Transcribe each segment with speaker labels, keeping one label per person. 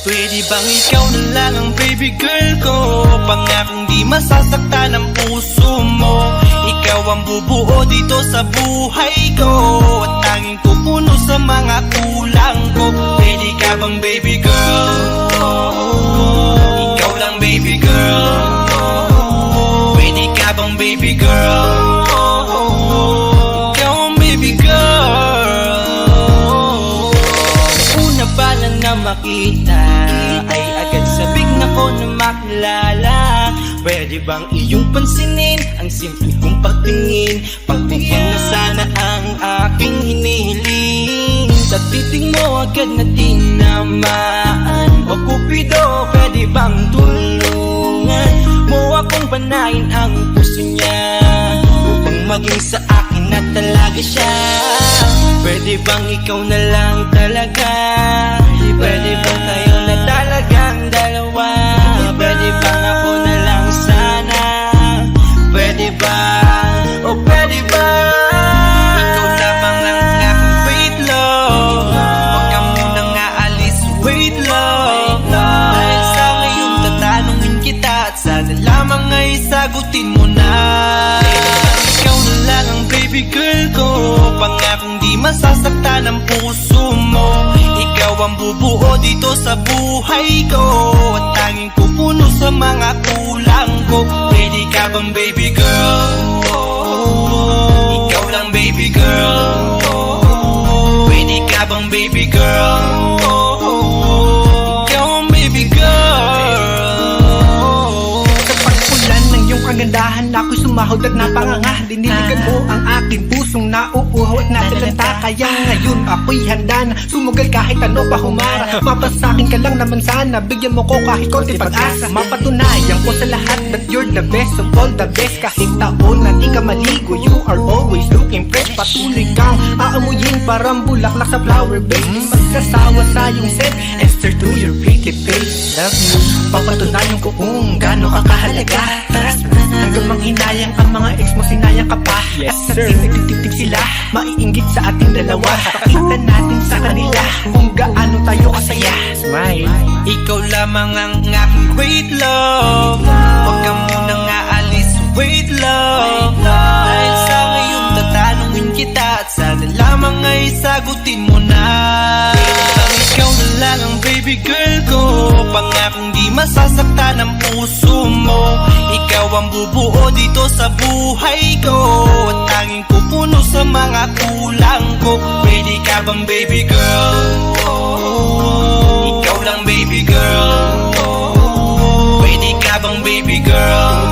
Speaker 1: Pwede bang ikaw na lang ang baby girl ko? Pangakong di masasaktan ang puso mo. Ikaw ang bubuo dito sa buhay ko, at tanging pupuno sa mga kulang ko. Pwede ka bang baby girl? Ikaw lang baby girl. Pwede ka bang baby girl? Ikaw ang baby girl. Una pa lang na makita ay agad sabik na ko na makilala. Pwede bang iyong pansinin ang simple kong pagtingin? Pagbigyan na sana ang aking hinihiling. Sa titing mo agad na tinamaan. O Cupido, pwede bang tulungan mo akong panayin ang puso niya, upang maging sa akin na talaga siya? Pwede bang ikaw na lang talaga? Pwede bang tayo na talagang dalawa? Pwede bang ako na lang sana? Pwede ba? O pwede ba? Ikaw lamang ang aking wait love. Huwag ka munang aalis, wait love. Dahil sa ngayon tatanungin kita, at sana lamang ay sagutin mo na. Ikaw na lang ang baby girl ko, pangakong di masasaktan ang puso mo. Ikaw ang bubuo dito sa buhay ko, at tanging pupuno sa mga kulang ko. Pwede ka bang baby girl? Ikaw lang baby girl. Pwede ka bang baby girl? Ikaw ang baby girl.
Speaker 2: Sa pagpulan ng iyong kagandahan, ako'y sumahod at napanganga. Diniligan mo ang aking pusong nauuhaw at natalanta. Kaya ngayon ako'y handa na sumugal kahit ano pa humara. Mapasakin ka lang naman sana, bigyan mo ko kahit konti pag-asa. Mapatunayan ko sa lahat that you're the best of all the best. Kahit taon na di ka maligo, you are always looking fresh. Patuloy kang aamuyin parang bulaklak sa flower base. Di magsasawa sa iyong set, Esther to your pretty face. Love you, papatunayan ko kung gaano ka kahalaga. Trust me, hanggang manghinayang ang mga ex mo, sinayang ka pa.
Speaker 1: Yes,
Speaker 2: at
Speaker 1: sir.
Speaker 2: sa titig sila, maiinggit sa ating dalawa. Pakita natin sa kanila kung gaano tayo kasaya. Smile.
Speaker 1: Ikaw lamang ang aking wait love. Huwag ka munang aalis, wait love. Dahil sa ngayon tatanungin kita, at sana lamang ay sagutin mo na. Ikaw na lang ang baby girl ko, pangakong di masasaktan ang puso mo. Ikaw ang bubuo dito sa buhay ko, at tanging pupuno sa mga kulang ko. Pwede ka bang baby girl? Ikaw lang baby girl. Pwede ka bang baby girl?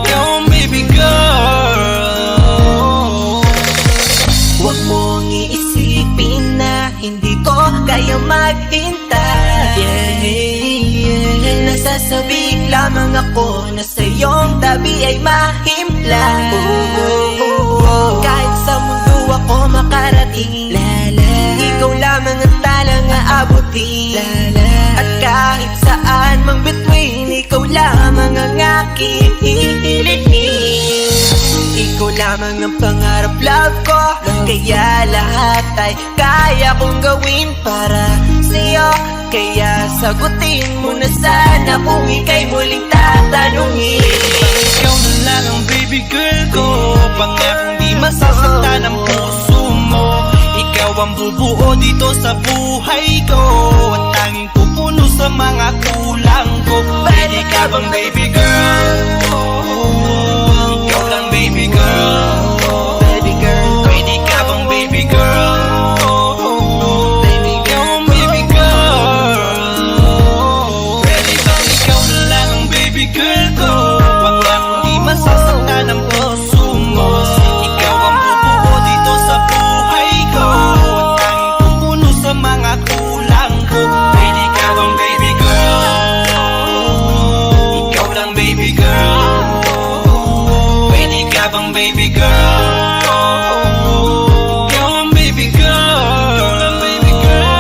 Speaker 1: Ikaw ang baby girl.
Speaker 3: Huwag mong iisipin na hindi ko kaya maghintay. Nasasabik lamang ako na sa iyong tabi ay mahimpla. Kahit sa mundo ako makarating, ikaw lamang ang talang aabutin. At kahit saan mang between, ikaw lamang ang aking hihilihin. Ikaw lamang ang pangarap, love ko. Kaya lahat ay kaya kong gawin para sa'yo. Kaya sagutin mo na sana kung ika'y muling tatanungin.
Speaker 1: Ikaw na lang ang baby girl ko, pangakong di masasaktan ang puso mo. Ikaw ang bubuo dito sa buhay ko, at tanging pupuno sa mga kulang ko. Pwede ka bang baby girl? Ikaw lang baby girl.
Speaker 3: Baby girl,
Speaker 1: Pwede ka bang baby girl?
Speaker 3: baby
Speaker 1: Ikaw ang baby girl. Pwede bang ikaw na lang ang baby girl ko, pangakong di masasaktan ang puso mo. Ikaw ang bubuo dito sa buhay ko, at tanging pupuno sa mga kulang ko. Pwede ka bang baby girl? Ikaw lang baby girl. Pwede ka bang baby girl? Ikaw ang baby girl. Baby girl.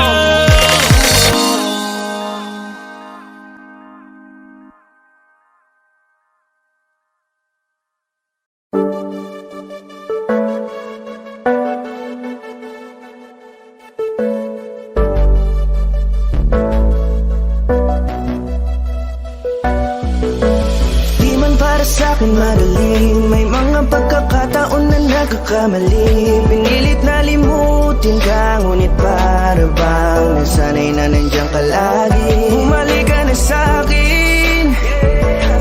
Speaker 3: nagkakamali. Pinilit na limutin ka, ngunit para bang nasanay na nandiyan ka lagi. Bumalik ka na sa'kin,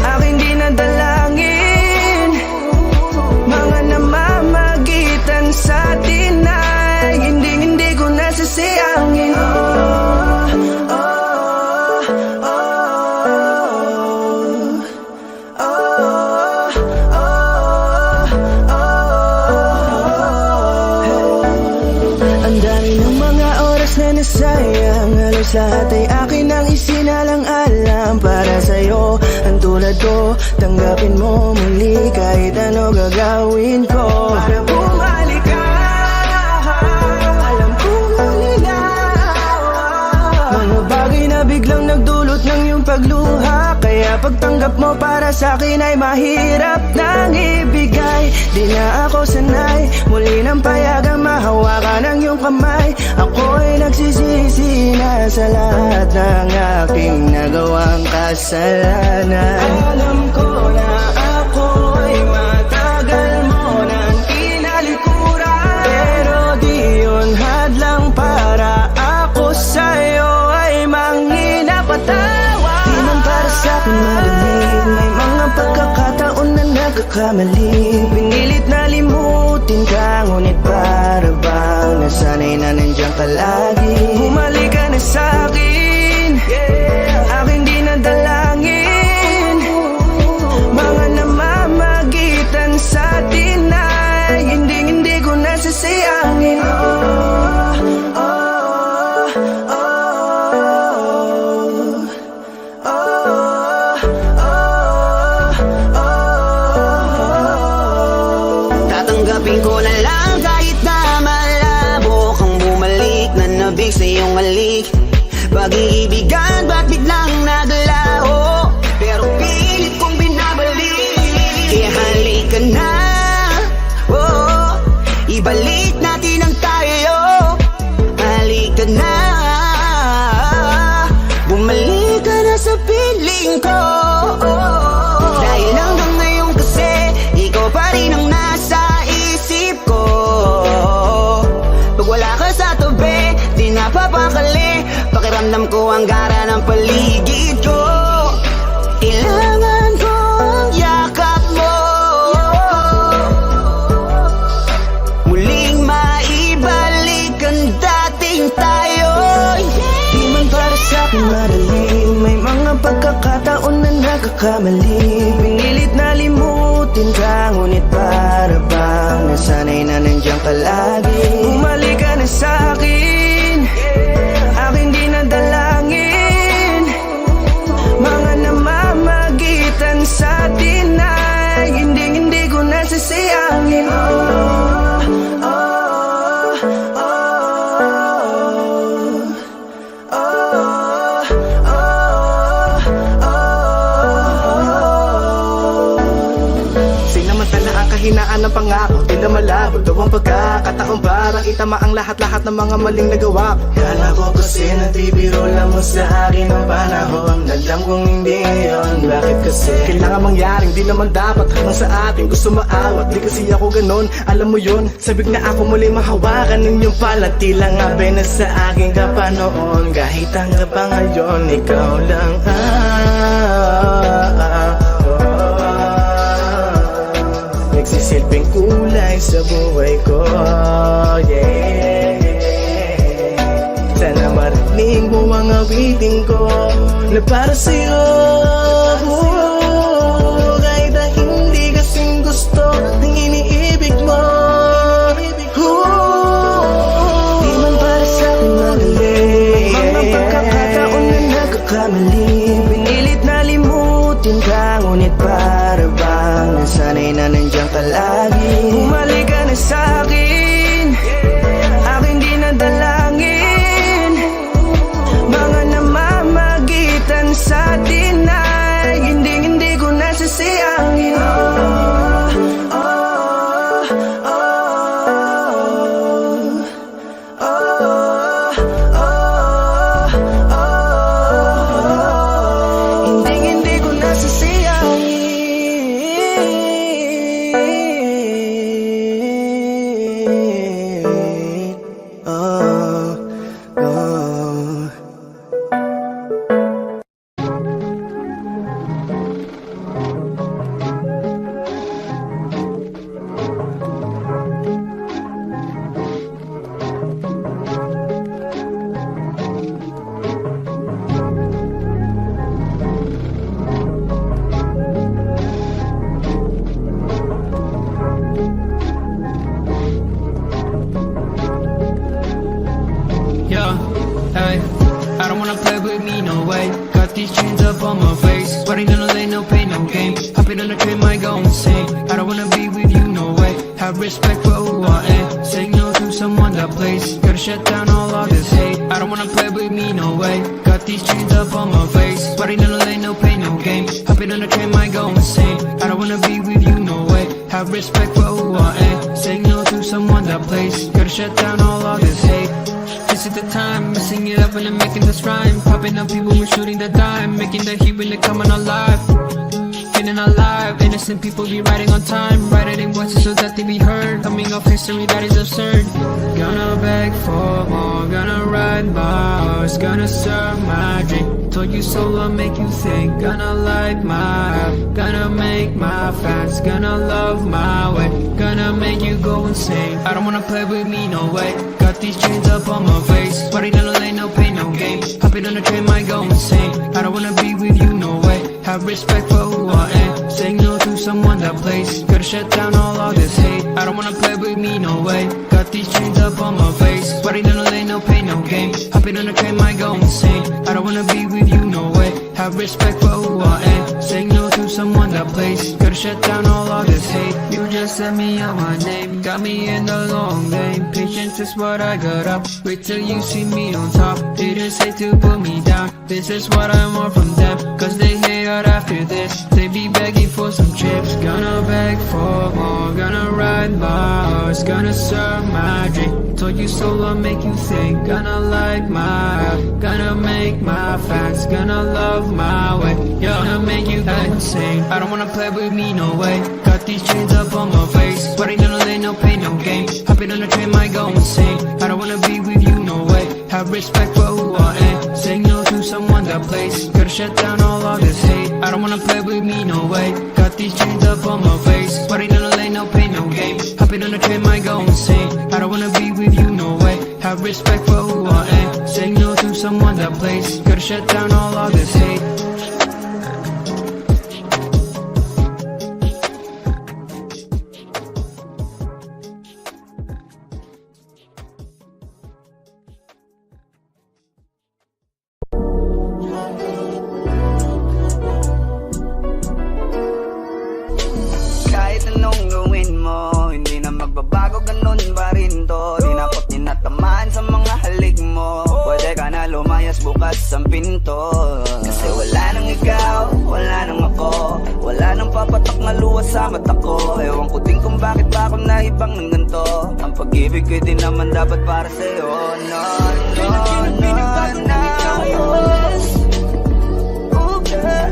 Speaker 3: aking di nadalangin. Mga namamagitan sa atin ay hindi ko nasasayangin. Ang dami ng mga oras na nasayang, halos lahat ay akin ang isinalang-alam para sa'yo. Ang tulad ko, tanggapin mo muli kahit ano gagawin ko para bumalik ka. Alam kong malinaw, mga bagay na biglang nagdulot ng iyong pagluha, kaya pagtanggap mo para sa'kin ay mahirap nang ibigay. Di na ako sanay, muli nang payagang mahawakan ang iyong kamay. Ako'y nagsisisi na sa lahat ng aking nagawang kasalanan. Alam ko na ako ay matagal mo nang kinalikuran, pero di yun hadlang para ako sa'yo ay manginapatawa. Di man para sa'kin madamig, may mga pagkakataon na nagkakamali. Pinilit na limutin ka, ngunit para bang nasanay na nandiyan ka lagi. Bumalik ka na sa'kin, aking di nadalangin. Mga namamagitan sa atin ay hindi ko nasasayangin. Tatanggapin ko na lang kahit na malabo kang bumalik na nabig sa iyong halik. Pag-iibigan ba't biglang naglaho, pero pilit kong binabalik. Kaya halika na, oh, ibalik natin ang tayo. Halika na, bumalik ka na sa piling ko. Dahil hanggang ngayon kasi ikaw pa rin ang nasa isip ko. Pag wala ka sa tabi, di napapakali. Pakiramdam ko ang gara ng paligid ko. Kailangan ko ang yakap mo, muling maibalik ang dating tayo. Di man para sa'kin madali, may mga pagkakataon na nagkakamali. Pinilit na limutin ka, ngunit para bang nasanay na nandiyan ka lagi. Bumalik ka na sa'kin, aking di nadalangin. Mga namamagitan sa atin ay hindi ko nasasayangin. Sinamantala ang kahinaan ng pangako, di na malabo daw ang pagkakataon para itama ang lahat-lahat ng mga maling nagawa ko. Kala ko kasi nagbibiro lang mo sa akin ang panahon, alam kong hindi yun. Bakit kasi kailangan mangyaring di naman dapat hanggang sa atin gusto maawat? Di kasi ako ganon, alam mo yun. Sabik na ako muli mahawakan ninyong pala, tila nga na sa akin ka pa noon. Kahit hanggang pa ngayon, ikaw lang nagsisilbing kulay sa buhay ko, yeah. Sana marinig mo ang awitin ko na para sa'yo, kahit na hindi kasing gusto ng iniibig mo. Di man para sa'kin madali, mga pagkakataon na nagkakamali. Pinilit na limutin ka, ngunit para bang nasanay na nandiyan ka lagi. Bumalik ka na sa'kin, aking di nadalangin. Mga namamagitan sa atin ay hindi ko nasasayangin. Hindi ko nasasayangin.
Speaker 4: respect for who I am. Saying no to someone that plays. Gotta shut down all of this hate. I don't wanna play with me, no way. Got these chains up on my face. Party in the lane, no pain, no game. Hopping on the train, might go insane. I don't wanna be with you, no way. Have respect for who I am. Saying no to someone that plays. Gotta shut down all of this hate. This is the time, messing it up and I'm making this rhyme. Popping up people, we're shooting the dime. Making the heat when they coming alive. Feeling alive, innocent people be riding on time. Writing voices so that they be heard. Coming off history that is absurd. Gonna beg for more, gonna ride my horse. Gonna serve my drink, told you so I'll make you think. Gonna light my up, gonna make my fans. Gonna love my way, gonna make you go insane. I don't wanna play with me, no way. Got these chains up on my face. Party in the lane, no pain, no game. Hopping on the train, might go insane. I don't wanna be with you, no way. Have respect for who I am. Saying no to someone that plays. Gotta shut down all of this hate. I don't wanna play with me, no way. Got these chains up on my face. Party in the lane, no pain, no game. Hopping on the train, might go insane. I don't wanna be with you, no way. Have respect for who I am. Saying no to someone that plays. Gotta shut down all of this hate. You just sent me out my name. Got me in the long game. Patience is what I got up. Wait till you see me on top. Haters hate to put me down. This is what I want from them. Cause they hate out after this. They be begging for some chips. Gonna beg for more. Gonna ride my horse. Gonna serve my drink. Told you so I'll make you think. Gonna light my up. Gonna make my fans. Gonna love my way. Gonna make you go insane. I don't wanna play with me, no way. Got these chains up on my face. Party in the lane, no pain, no game. Hopping on the train, might go insane. I don't wanna be with you, no way. Have respect for who I am. Saying no to someone that plays. Gotta shut down all of this hate. I don't wanna play with me, no way. Got these chains up on my face. Party in the lane, no pain, no game. Hopping on the train, might go insane. I don't wanna be with you, no way. Have respect for who I am. Saying no to someone that plays. Gotta shut down all of this hate.
Speaker 3: Kahit anong gawin mo, hindi na magbabago, ganun pa rin to. Di na ako tinatamaan sa mga halik mo. Pwede ka na lumayas, bukas ang pinto. Kasi wala nang ikaw, wala nang ako. Wala nang papatak na luha sa mata ko. Ewan ko din kung bakit ba ako naibang ng ganito. Ang pag-ibig ko din naman dapat para sa'yo. No, no, no, no. Oh, girl.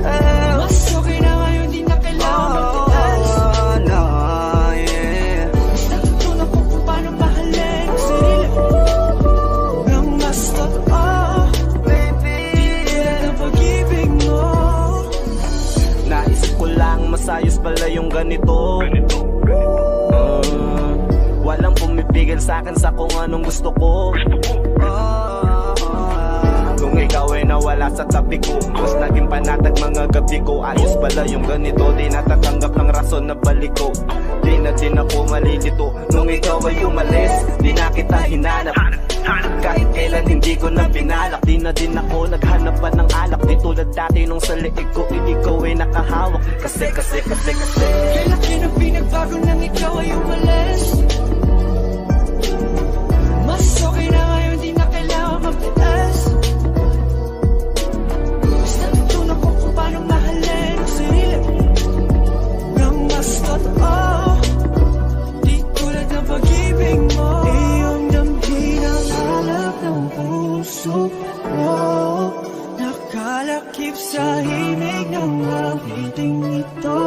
Speaker 2: Mas okay na ngayon, di na kailangan magtaas. Basta natutunan ko kung paano mahalin ang sarili nang mas totoo. Di ang pag-ibig mo.
Speaker 1: Naisip ko lang, masayos pala yung ganito. Walang pumipigil sa'kin sa kung anong gusto ko. Kung ikaw ay nawala sa tabi ko, mas naging panatag mga gabi ko. Ayos pala yung ganito, di natatanggap ng rason na balik ko. Di na din ako malilito, nung ikaw ay umalis, di na kita hinanap. Kahit kailan hindi ko na pinalak, di na din ako naghanap pa ng alak. Di tulad dati nung sa liig ko, ikaw ay nakahawak. Kasi
Speaker 2: Kailan ang pinagbago nang ikaw ay umalis? Mas okay na ngayon, di na kailangan magtaas. Basta natutunan ko kung paano mahalin ang sarili nang mas totoo. Di tulad ng pag-ibig mo. Iyong damhin ang halap ng puso mo. Nakalakip sa himig ng awiting ito.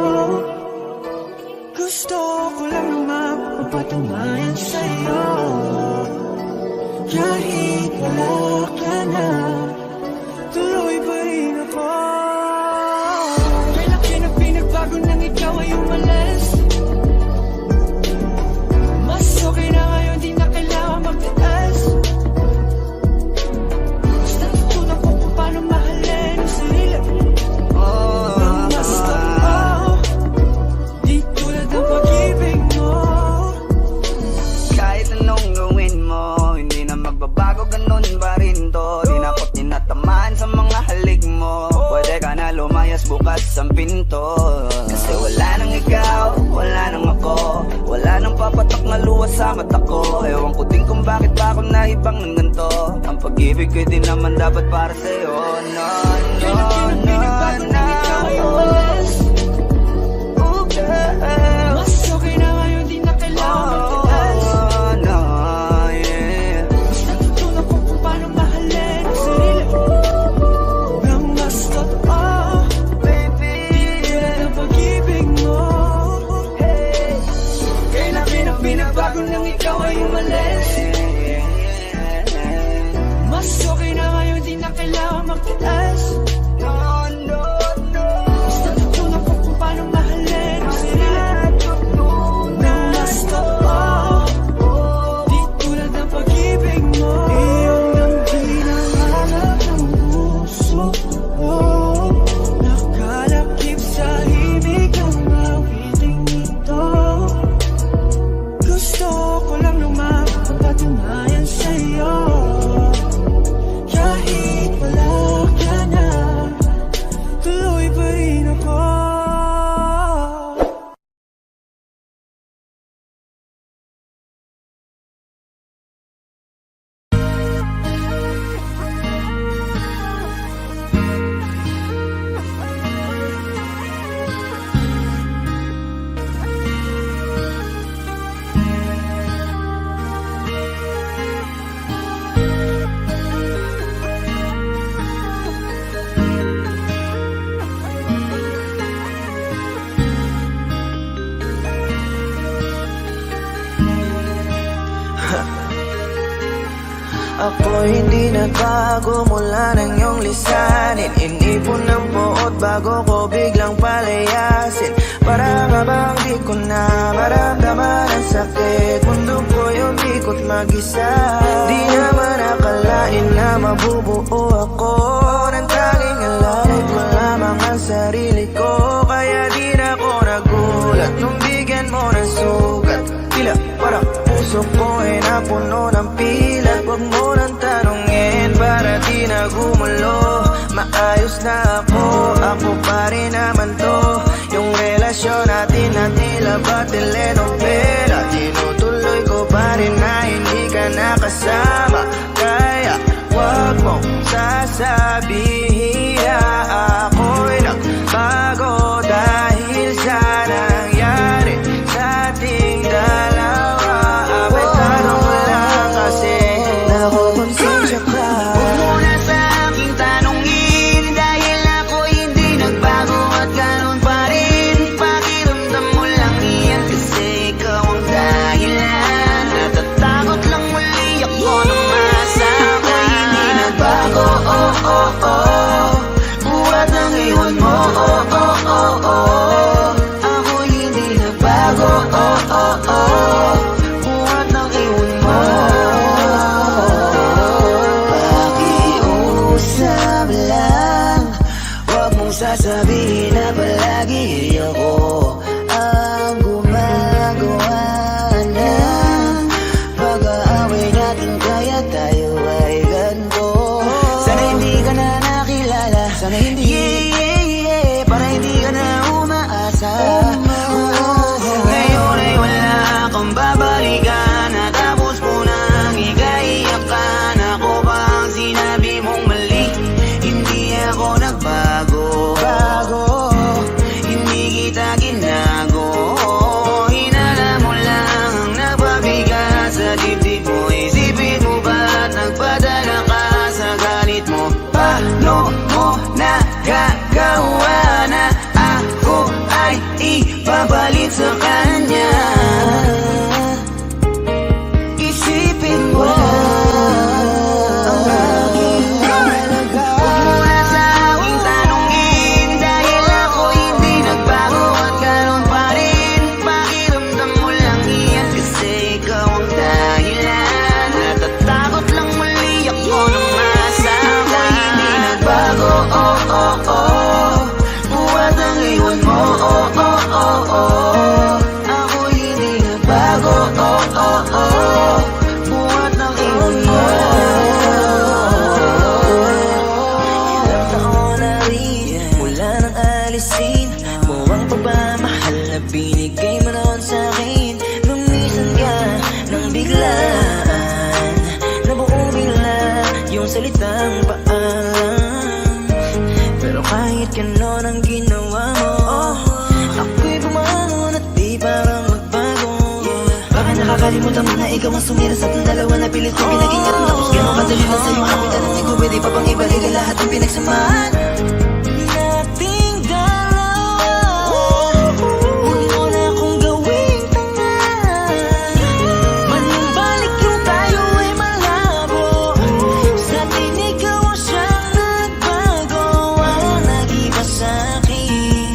Speaker 2: Gusto ko lang naman mapatunayan sa'yo. Kahit wala ka na, tuloy pa rin ako. Kailan ang pinagbago nang ikaw ay umalis? Mas okay na ngayon, di na kailangan magtaas. Basta natutunan ko kung paano mahalin ang sarili nang mas totoo. Di tulad ng pag-ibig mo.
Speaker 3: Kahit anong gawin mo, hindi na magbabago, ganun pa rin to. Di na ako tinatamaan sa mga halik mo. Pwede ka na lumayas, bukas ang pinto. Kasi wala nang ikaw, wala nang ako. Wala nang Papatak na luwa sa mata ko. Ewan ko din kung bakit ba ako naibang ng ganito. Ang pag-ibig ko din naman dapat para sa'yo. No, no, no, no. Oh, girl.
Speaker 4: Mas okay na ngayon, di na kailangan magtiis.
Speaker 3: Oh, no, yeah.
Speaker 4: Mas natutunan ko kung paano mahalin ang sarili nang mas totoo,
Speaker 3: Baby,
Speaker 4: tulad ng pag-ibig mo. Kaya na pinabago nang ikaw ay umalis. Mas okay na ngayon, di na kailangan magtiis.
Speaker 3: no, no, no.
Speaker 4: Mas natutunan ko kung paano mahalin ang sarili nang mas totoo, di tulad ng pag-ibig mo. Iyong nang hinahanap ng puso ko, nakalakip sa himig ng awiting ito. Gusto ko lang lumang patunayan sa'yo, kahit wala ka na, tuloy pa rin ako.
Speaker 3: Ako hindi nagbago mula nang iyong lisanin. Inipon ng buot bago ko biglang palayasin. Para nga bang di ko na maramdaman ang sakit. Mundo ko yung ikot mag-isa. Di naman akalain na mabubuo ako ng tanging alay ko lamang ang sarili ko. Kaya di na ako nagulat nung bigyan mo ng sugat. Tila parang puso ko ay napuno ng pilat. Huwag mo nang tanungin para di na gumulo. Maayos na ako pa rin naman to. Yung relasyon natin na tila ba telenovela. Tinutuloy ko pa rin na hindi ka nakasama. Kaya huwag mong sasabihin na ako'y nagbago dahil sa nangyari sa ating dalawa. Apesado mo lang kasi nakukonsensya ka. Huwag mo na sa aking tanongin dahil ako'y hindi nagbago at ganun pa rin. Pakiramdam mo lang yan kasi ikaw ang dahilan. Natatakot lang muli ako nung masama. Ako'y hindi nagbago, oh, oh, oh. Buhat ng iwan mo, oh, oh, oh, oh. Ako'y hindi nagbago, oh, oh, oh. Buhat ng iwan mo. Pakiusap lang, huwag mong sasabihin na palagi ako ang gumagawa ng pag-aaway natin kaya tayo ay ganito. Sana hindi ka na nakilala, sana hindi, para hindi ka na umaasa. Ngayon ay wala kang babalikan, natapos mo nang ikaiyakan. Ako ba ang sinabi mong mali? Hindi ako nagbago, hindi kita ginago. Hinala mo lang ang nagpabigat sa dibdib mo. Isipin mo ba't nagpadala ka sa galit mo? Paano mo nagagawa na ako ay ipapalit sa kanya? makakalimutan mo na ikaw ang sumira sa ating dalawa na pilit kong pinag-ingatan. Tapos gano'ng kadali lang sa'yo ako'y tanong, di ko pwede pa bang ibalik ang lahat ng pinagsamahan nating dalawa. Huwag mo na akong gawing tanga, manumbalik yung tayo ay malabo. Sa atin ikaw ang siyang nagbago, walang nag-iba sa'kin.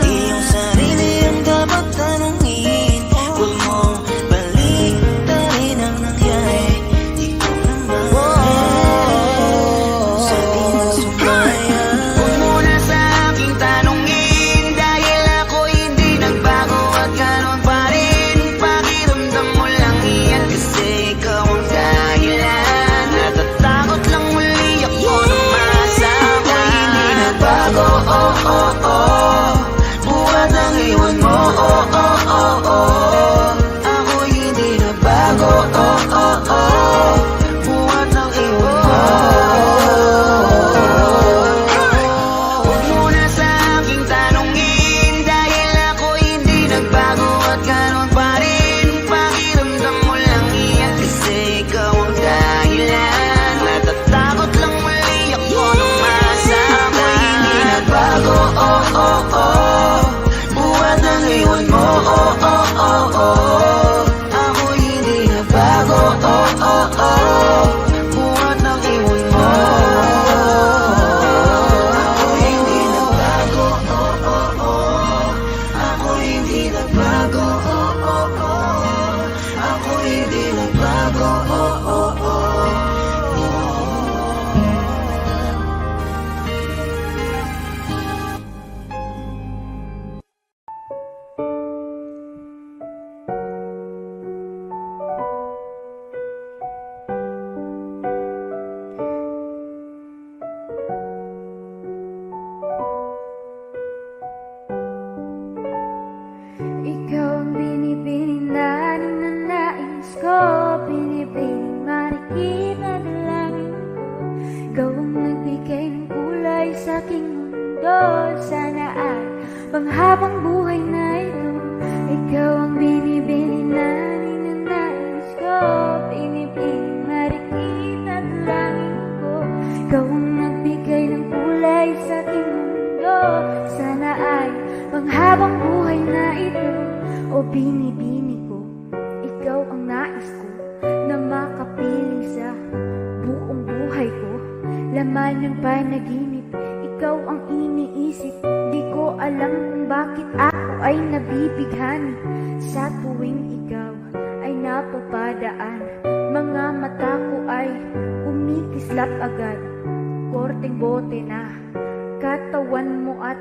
Speaker 3: Iyong sarili ang dapat tanungin, huwag mong baliktarin ang nangyari. Ikaw naman sa atin ang sumaya. Huwag mo na sa aking tanungin, dahil ako hindi nagbago at ganon pa rin. Pakiramdam mo lang iyan kasi ikaw ang dahilan. Natatakot lang muli ako nung masama. Hindi nagbago, oh oh oh, buhat ang iwan mo, oh oh oh oh. Ako hindi nagbago, oh oh oh, buhat ang iwan mo. Huwag mo na sa aking tanungin, dahil ako hindi nagbago at ganon pa rin. Pakiramdam mo lang iyan kasi ikaw ang dahilan. Natatakot lang muli ako nung masama. Hindi nagbago, oh oh oh, buhat ang iwan mo, oh oh oh oh. Ako hindi nagbago, oh oh oh, buhat ang iwan mo. Ako hindi nagbago, oh oh oh. Ako hindi nagbago, oh oh oh. Ako hindi nagbago, oh oh oh.
Speaker 5: Ikaw ang binibining na ninanais ko, binibining marikit na dalangin ko. Ikaw ang nagbigay ng kulay sa aking mundo, sana ay panghabang buhay na ito. Ikaw ang binibining na ninanais ko, binibining marikit na dalangin ko. Ikaw ang nagbigay ng kulay sa aking mundo, sana ay panghabang buhay na ito. O binibini ko, ikaw ang nais ko na makapiling sa buong buhay ko. Laman ng panaginip, ikaw ang iniisip. Di ko alam kung bakit ako ay nabibighani sa tuwing ikaw ay napapadaan. Mga mata ko ay umikislap agad, korteng bote na katawan mo at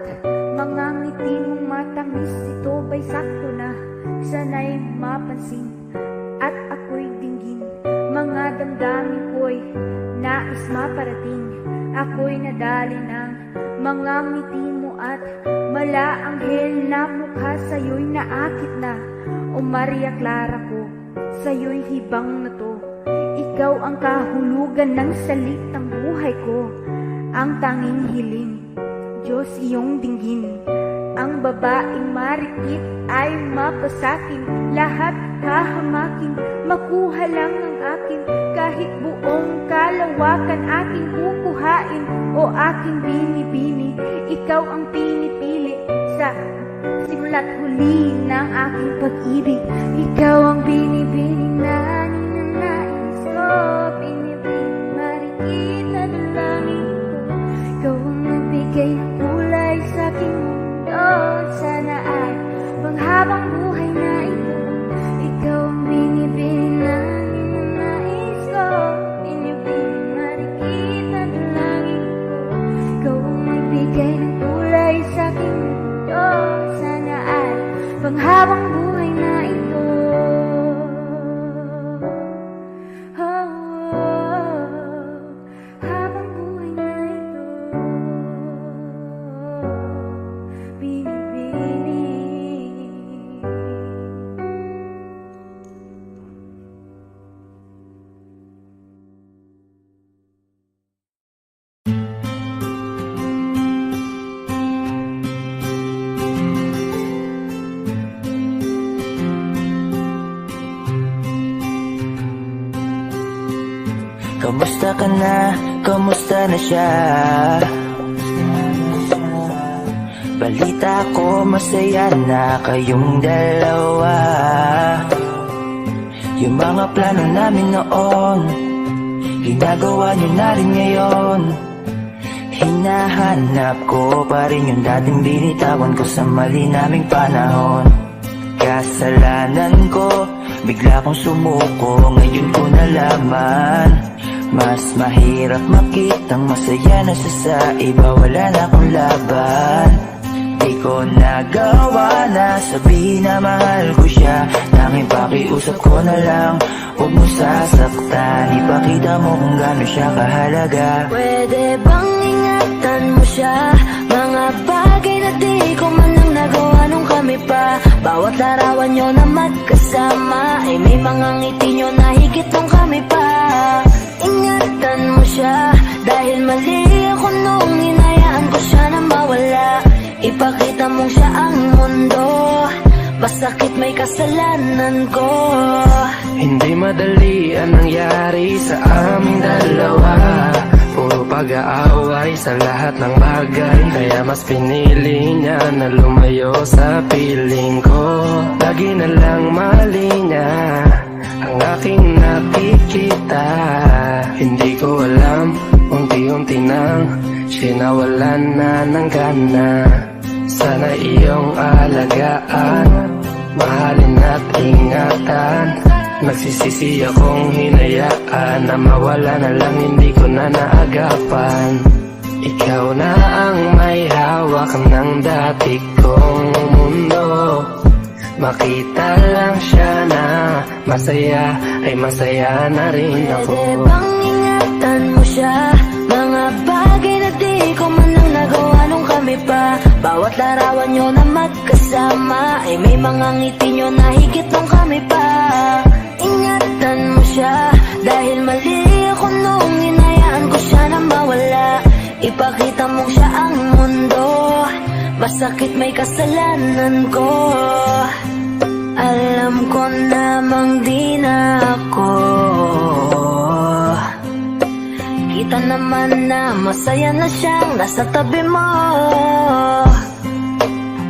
Speaker 5: mga ngiti mong matamis. Ito ba'y sakto na sana'y mapansin at ako'y dinggin. Mga damdamin ko'y nais maparating. Ako'y nadali ng mga ngiti mo at malaanghel na mukha. Sa'yo'y naakit na, o Maria Clara ko, sa'yo'y hibang na to. Ikaw ang kahulugan ng salitang buhay ko, ang tanging hiling, Diyos iyong dinggin. Ang babaeng marikit ay mapasakin, lahat hahamakin, makuha lang ang akin. Kahit buong kalawakan aking kukuhain, o aking binibini, ikaw ang pinipili sa simula't huli ng aking pag-ibig. Ikaw ang binibini na ninanais ko, binibining marikit na dalangin ko. Ikaw ang nagbigay ng kulay sa aking mundo, sana ay panghabang buhay na ito. Ikaw ang binibini na ninanais ko, binibining marikit na dalangin ko. Ikaw ang nagbigay ng kulay sa aking mundo, sana ay panghabang buhay na ito.
Speaker 3: Kamusta ka na? Kamusta na siya? Balita ko masaya na kayong dalawa. Yung mga plano namin noon, ginagawa niyo na rin ngayon. Hinahanap ko pa rin yung dating binitawan ko sa mali naming panahon. Kasalanan ko, bigla kong sumuko, ngayon ko nalaman. Mas mahirap makitang masaya na siya sa iba, wala na akong laban. Di ko nagawa na sabihin na mahal ko siya. Tanging pakiusap ko na lang, huwag mo sasaktan. Ipakita mo kung gaano siya kahalaga.
Speaker 5: Pwede bang ingatan mo siya? Mga bagay na di ko man lang nagawa nung kami pa. Bawat larawan nyo na magkasama, ay may mga ngiti nyo na higit nung kami pa. Ingatan mo siya, dahil mali ako nung hinayaan ko siya na mawala. Ipakita mong siya ang mundo, masakit may kasalanan ko.
Speaker 4: Hindi madali ang nangyari sa aming dalawa. Puro pag-aaway sa lahat ng bagay, kaya mas pinili niya na lumayo sa piling ko. Lagi na lang mali niya ang aking nakikita. Hindi ko alam, unti-unti nang sinawalan na ng gana. Sana iyong alagaan, mahalin at ingatan. Nagsisisi akong hinayaan na mawala na lang, hindi ko na naagapan. Ikaw na ang may hawak ng dati kong mundo. Makita lang siya na masaya, ay masaya na rin ako.
Speaker 5: Pwede bang ingatan mo siya? Mga bagay na di ko man lang nagawa nung kami pa. Bawat larawan nyo na magkasama, ay may mga ngiti nyo na higit nung kami pa. Ingatan mo siya, dahil mali ako nung hinayaan ko siya na mawala. Ipakita mong siya ang mundo, masakit may kasalanan ko. Alam ko namang di na ako. Kita naman na masaya na siyang nasa tabi mo.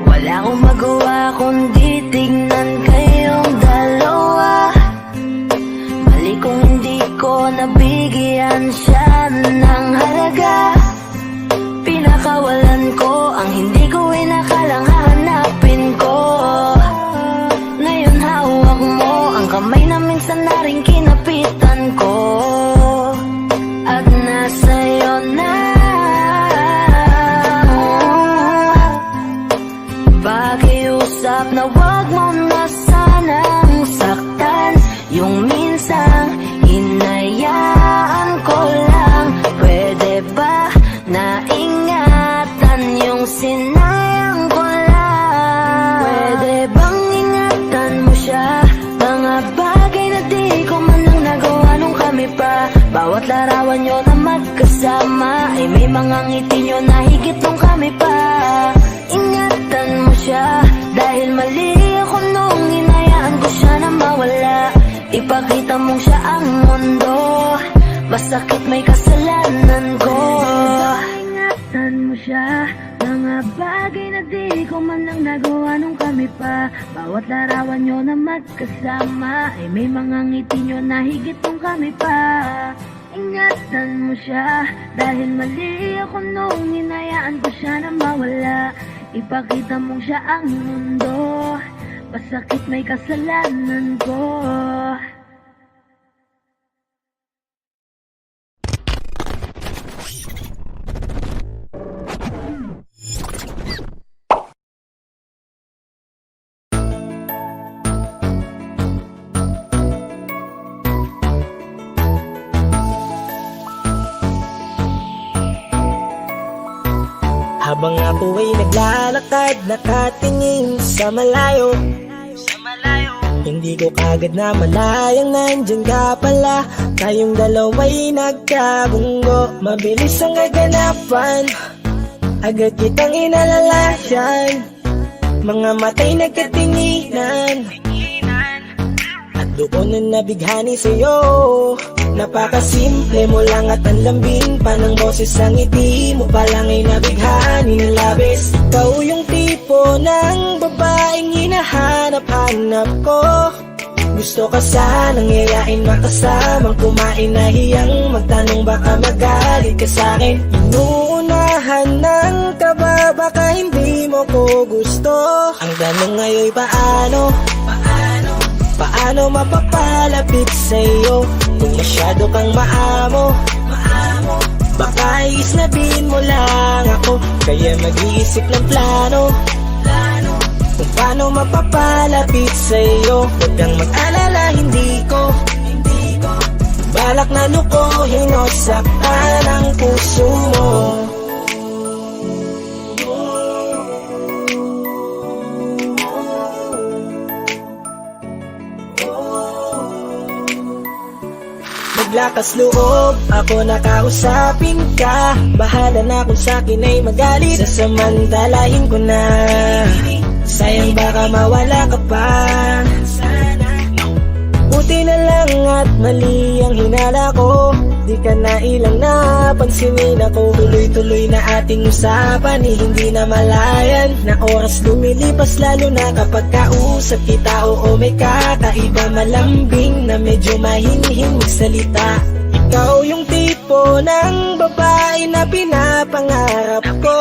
Speaker 5: Wala akong magawa kundi tignan kayong dalawa. Mali kung hindi ko nabigyan siya ng halaga. Pinakawalan ko ang hindi ko inakalang hahanapin ko. Ngayon hawak mo ang kamay na minsan na rin kinapitan ko. At nasa'yo na. Pakiusap na wag mo na sanang saktan. Yung minsang hinayaan ko lang. Pwede ba na ingatan yung sinayang ko lang? Pwede bang ingatan mo siya? Mga bagay na di ko man lang nagawa nung kami pa. Bawat larawan nyo na magkasama, ay may mga ngiti nyo na higit nung kami pa. Ingatan mo siya, dahil mali ako nung hinayaan ko siya na mawala. Ipakita mong siya ang mundo, masakit may kasalanan ko. Ingatan mo siya, mga bagay na di ko man lang nagawa nung kami pa. Bawat larawan nyo na magkasama, ay may mga ngiti nyo na higit nung kami pa. Ingatan mo siya, dahil mali ako nung hinayaan ko siya na mawala. Ipakita mong siya ang mundo, masakit may kasalanan ko.
Speaker 3: Habang ako ay naglalakad, nakatingin sa malayo, hindi ko kagad na malayang nandyan ka pala. Tayong dalawa'y nagkabunggo, mabilis ang kaganapan, agad kitang inalalayan. Mga matay nagkatinginan, at doon na nabighani sa'yo. Napakasimple mo lang at ang lambing pa ng boses, ang ngiti mo pa lang ay nabighani ng labis. Ikaw yung tipo ng babaeng hinahanap-hanap ko. Gusto ka sanang yayain, makasamang kumain, nahiyang magtanong baka magalit ka sa'kin. Inuunahan ng kaba, baka hindi mo ko gusto. Ang tanong ngayon paano? Paano mapapalapit sa'yo kung masyado kang maamo? Baka isnabin mo lang ako, kaya mag-iisip ng plano kung paano mapapalapit sa'yo. Huwag kang mag-alala, hindi ko balak na lukuhin o saktan ang puso mo. Maglakas loob, ako nakausapin ka. Bahala na kung sa'kin ay magalit, sasamantalahin ko na. Sayang baka mawala ka pa. Buti na lang at mali ang hinala ko, di ka na ilang napansinin ako. Tuloy-tuloy na ating usapan, hindi na malayan na oras lumilipas, lalo na kapag kausap kita. Oo, may kakaiba, malambing na medyo mahinhin magsalita. Ikaw yung tipo ng babae na pinapangarap ko.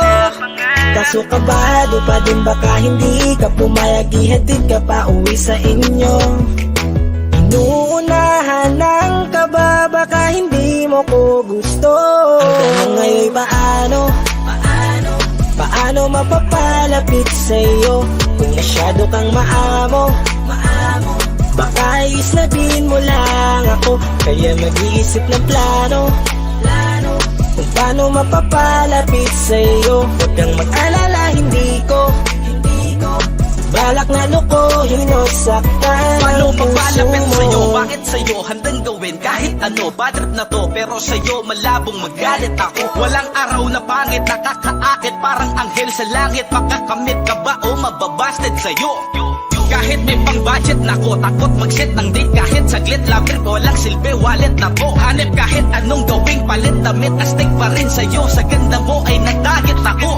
Speaker 3: Kaso kabado pa din, baka hindi ka pumayag, ihatid ka pa uwi sa inyo. Inuunahan ng kaba, baka hindi mo ko gusto. Ang tanong ngayon paano? Paano mapapalapit sa'yo kung masyado kang maamo? Baka islabin mo lang ako, kaya mag-iisip ng plano kung paano mapapalapit sa'yo. Huwag kang mag-alala, hindi ko balak na lukuhin o saktan
Speaker 1: Paano
Speaker 3: ang puso
Speaker 1: mapalapit
Speaker 3: mo.
Speaker 1: sa'yo? Bakit sa'yo handang gawin kahit ano? Bad trip na to, pero sa'yo malabong magalit ako. Walang araw na pangit, nakakaakit parang anghel sa langit. Makakamit ka ba o mababasted sa'yo? Kahit may pang budget na ko, takot mag-set ng date kahit saglit. Love trip, walang silbi, wallet na to. Hanip kahit anong gawing palit, damit astig pa rin sa'yo. Sa ganda mo ay nagtagit ako.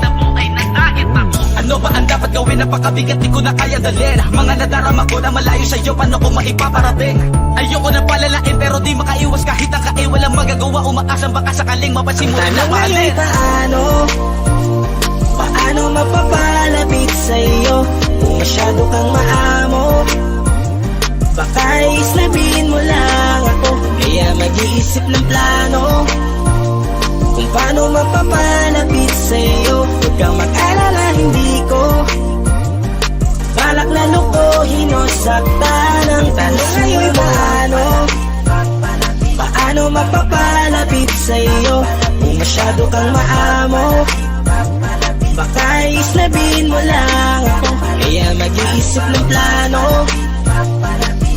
Speaker 1: Ano ba ang dapat gawin? Napakabigat, di ko na kaya dalhin. Mga nadarama ko na malayo sa'yo, paano ko maipaparating? Ayoko na palalain pero di makaiwas kahit ang kae. Walang magagawa, umaasang baka sakaling mapansin mo rin na mahalin.
Speaker 3: Paano mapapalapit sa'yo kung masyado kang maamo? Baka islabin mo lang ako, kaya mag-iisip ng plano kung paano mapapalapit sa'yo. Huwag kang mag-alala, hindi ko balak na lukuhin o saktan ang tanong ngayon paano mapapalapit sa'yo kung masyado kang maamo? Baka islabin mo lang ako, kaya mag-iisip ng plano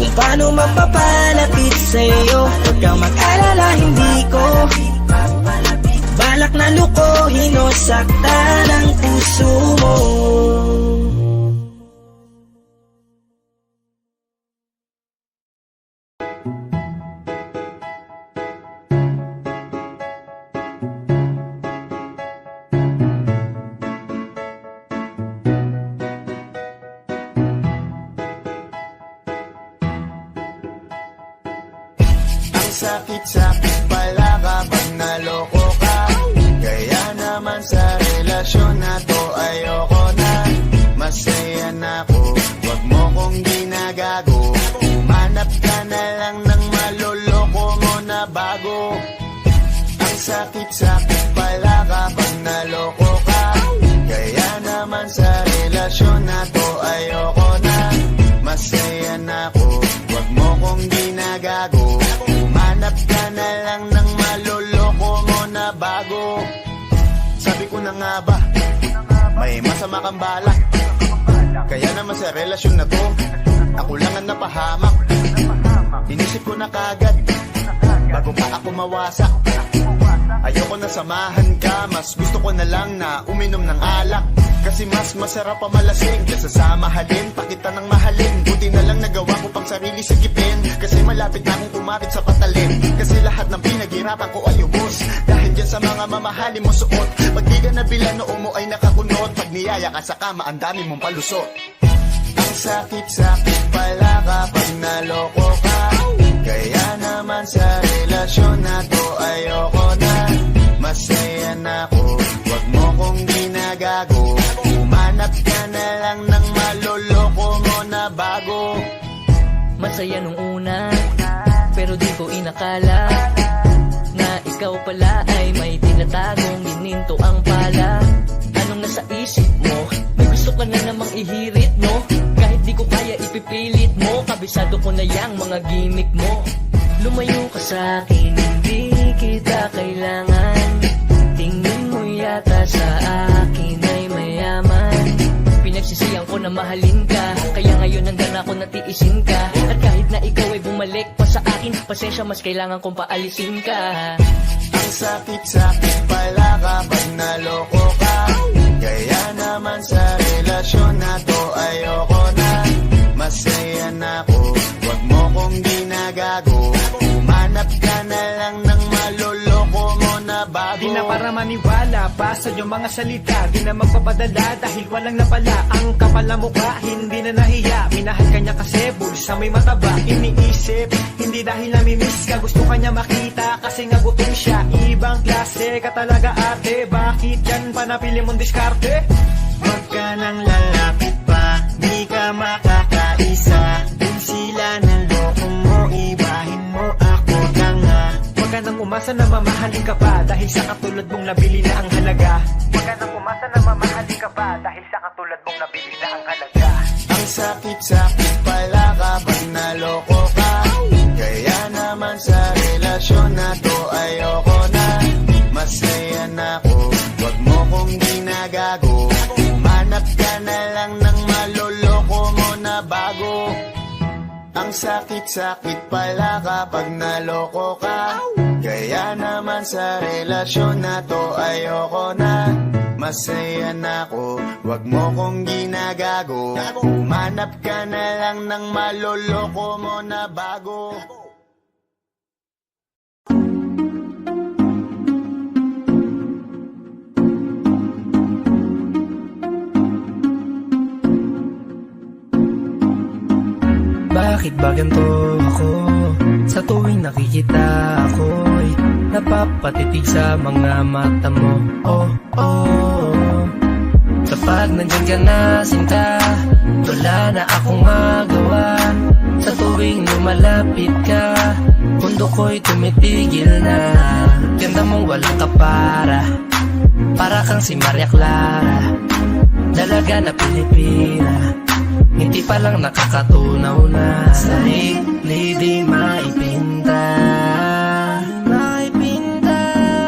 Speaker 3: kung paano mapapalapit sa'yo. Huwag kang mag-alala, hindi ko balak na lukuhin o saktan ang puso mo.
Speaker 6: Sakit-sakit pala kapag naloko ka. Kaya naman sa relasyon na to ayoko na. Masaya na ako, wag mo kong ginagago. Manap ka na lang ng maloloko mo na bago. Ang sakit-sakit pala kapag naloko ka. Kaya naman sa relasyon na to ayoko na. Masaya na ako, wag mo kong ginagago. Hanap ka na lang ng maloloko mo na bago. Sabi ko na nga ba, may masama kang balak. Kaya naman sa relasyon na to, ako lang ang napahamak. Inisip ko na kagad, bago pa ako mawasak. Ayoko na samahan ka, mas gusto ko na lang na uminom ng alak. Kasi mas masarap pa malasing kesa sa mahalin, pakita ng mahalin. Buti na lang nagawa ko pang sarili sikipin, kasi malapit na akong kumapit sa patalim. Kasi lahat ng pinaghirapan ko ay ubos, dahil dyan sa mga mamahalin mo suot. Pag di ka nabilan, noo mo ay nakakunot. Pag niyaya ka sa kama, ang dami mong palusot. Ang sakit-sakit pala kapag naloko ka, kaya naman sa relasyon na to ayoko na. Masaya na ako, wag mo kong ginagago. Umanap ka na lang ng maloloko mo na bago.
Speaker 7: Masaya nung una, pero di ko inakala na ikaw pala ay may tinatagong gininto ang pala. Anong nasa isip mo? May gusto ka na namang ihirit, no? Kahit di ko kaya ipipilit mo, kabisado ko na yang mga gimmick mo. Lumayo ka sa'kin, hindi kita kailangan. Tingin mo yata sa akin ay mayaman. Pinagsisiyang ko na mahalin ka, kaya ngayon hanggang ako natiisin ka. At kahit na ikaw ay bumalik pa sa akin, pasensya, mas kailangan kong paalisin ka.
Speaker 6: Ang sakit-sakit pala kapag naloko ka, kaya naman sa relasyon na to ayoko na. Masaya na ako, wag mo kong ginagago. Umanap ka na lang ng maloloko mo na bago.
Speaker 2: Di na para maniwala, basta yung mga salita. Di na magpapadala dahil walang napala. Ang kapal na mukha, hindi na nahiya. Minahal ka niya kasi bulsa may mataba. Iniisip, hindi dahil namimiss ka. Gusto ka niya makita kasi nga gutom siya. Ibang klase ka talaga ate, bakit yan pa napili mong diskarte? Wag ka nang lalapit pa, di ka makakaisa. Kung sila ng loko mo, ibahin mo ako tanga. Wag ka nang umasa na mamahalin ka pa, dahil sa katulad mong nabili na ang halaga. Wag ka nang umasa na mamahalin ka pa, dahil sa katulad mong nabili na ang halaga.
Speaker 6: Ang sakit-sakit pala kapag naloko ka, kaya naman sa relasyon na to ayoko na. Masaya na ako, wag mo kong ginagago. Umanap ka na lang ng maloloko mo na bago. Ang sakit-sakit pala kapag naloko ka, kaya naman sa relasyon na to ayoko na. Masaya na ako, wag mo kong ginagago. Umanap ka na lang ng maloloko mo na bago.
Speaker 7: Bakit ba ganito ako? Sa tuwing nakikita ako'y napapatitig sa mga mata mo. Oh, oh. Kapag nandyan ka na, sinta, wala na akong magawa. Sa tuwing lumalapit ka, mundo ko'y tumitigil na. Ganda mong walang kapara, para kang si Maria Clara, dalaga na Pilipina. Hindi pa lang nakakatunaw na sarili di maipinta.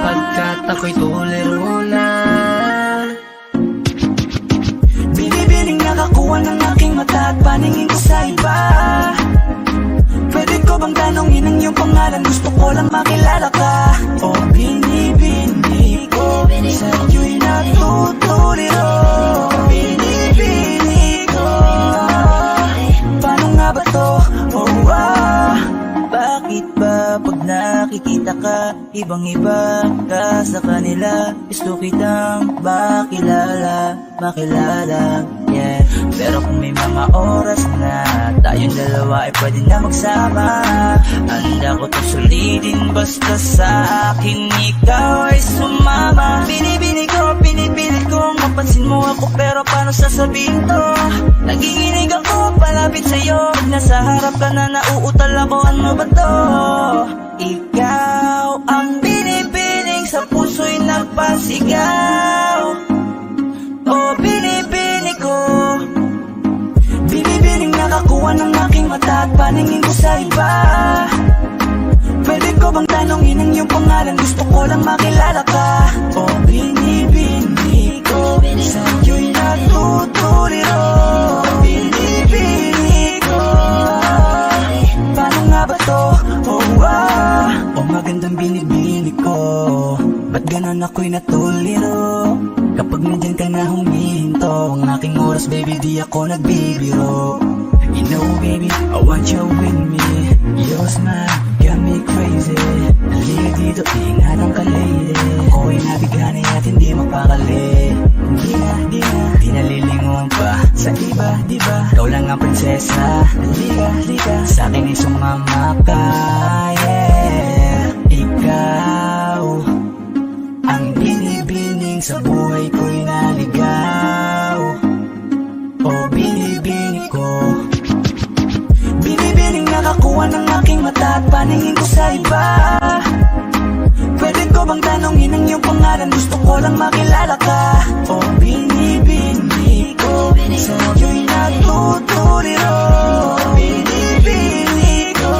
Speaker 7: Pagkat ako'y tuliro na.
Speaker 3: Binibining nakakuha ng aking mata at paningin ko sa iba. Pwede ko bang tanongin ang iyong pangalan? Gusto ko lang makilala ka. O binibini ko, sa'yo'y natutuliro. Binibini ko, paano nga ba to? Oh, bakit ba pag nakikita ka, ibang-iba ka sa kanila? Gusto kitang makilala, yeah. Pero kung may mga oras na tayong dalawa ay pwede na magsama, handa ko to sulitin basta sa akin ikaw ay sumama. Binibini ko, pinipilit ko mapansin mo ako, pero paano sasabihin to? Nagiginig ako palapit sa'yo, pag nasa harap ka na nauutal ako, ano ba to? Ikaw ang binibining sa puso'y nagpasigaw. O binibini ko, binibining nakakuha ng aking mata at paningin ko sa iba. Pwede ko bang tanongin ang iyong pangalan? Gusto ko lang makilala ka. O binibini ko, sa'yo'y natutuliro. Binibini ko, paano nga ba to? Oh, magandang binibini ko. naman ako'y natuliro. Kapag nandyan ka na humihinto ang aking oras, baby, di ako nagbibiro. You know, baby, I want you with me. Your smile got me crazy. Halika dito, ingatan ka, lady. Ako'y nabigani at hindi mapakali. Di nalilingon pa sa iba, diba? Ikaw lang ang prinsesa. Halika, sa'kin ay sumama ka, yeah. Ikaw ang binibining sa buhay ko'y naligaw. O binibini ko, binibining nakakuha ng aking mata at paningin ko sa iba. Pwede ko bang tanongin ang iyong pangalan? Gusto ko lang makilala ka. O binibini ko, sa'yo'y natutuliro. Binibini ko,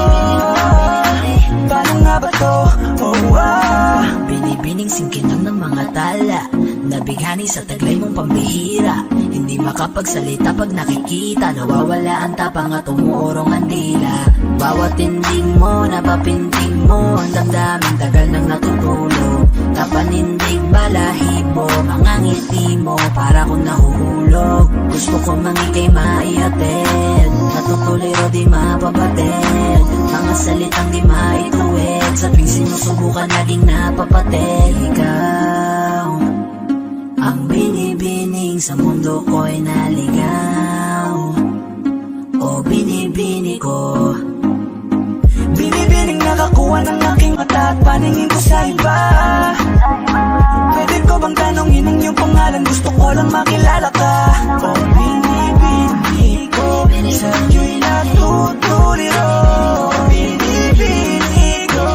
Speaker 3: paano nga ba to? Oh, ah. Binibining singkin lang ng mga tala, nabighani sa taglay mong pambihira. Hindi makapagsalita pag nakikita, nawawala ang tapang at umuurong ang dila. Bawat tindig mo, napapintig mo, ang damdamin tagal nang natutulog. Kapanindig balahibo, mga ngiti mo, para kong nahuhulog. Gusto ko mangikay maihatid, natutuliro di mapabatid. Mga salitang di maituwid, sa tuwing sinusubukan laging napapatid. Ikaw ang binibining sa mundo ko'y naligaw. O binibini ko, binibining nakakuha ng aking mata at paningin ko sa iba. Pwede ko bang tanongin ang iyong pangalan? Gusto ko lang makilala ka. O binibini ko, sa'yo'y natutuliro. Binibini ko,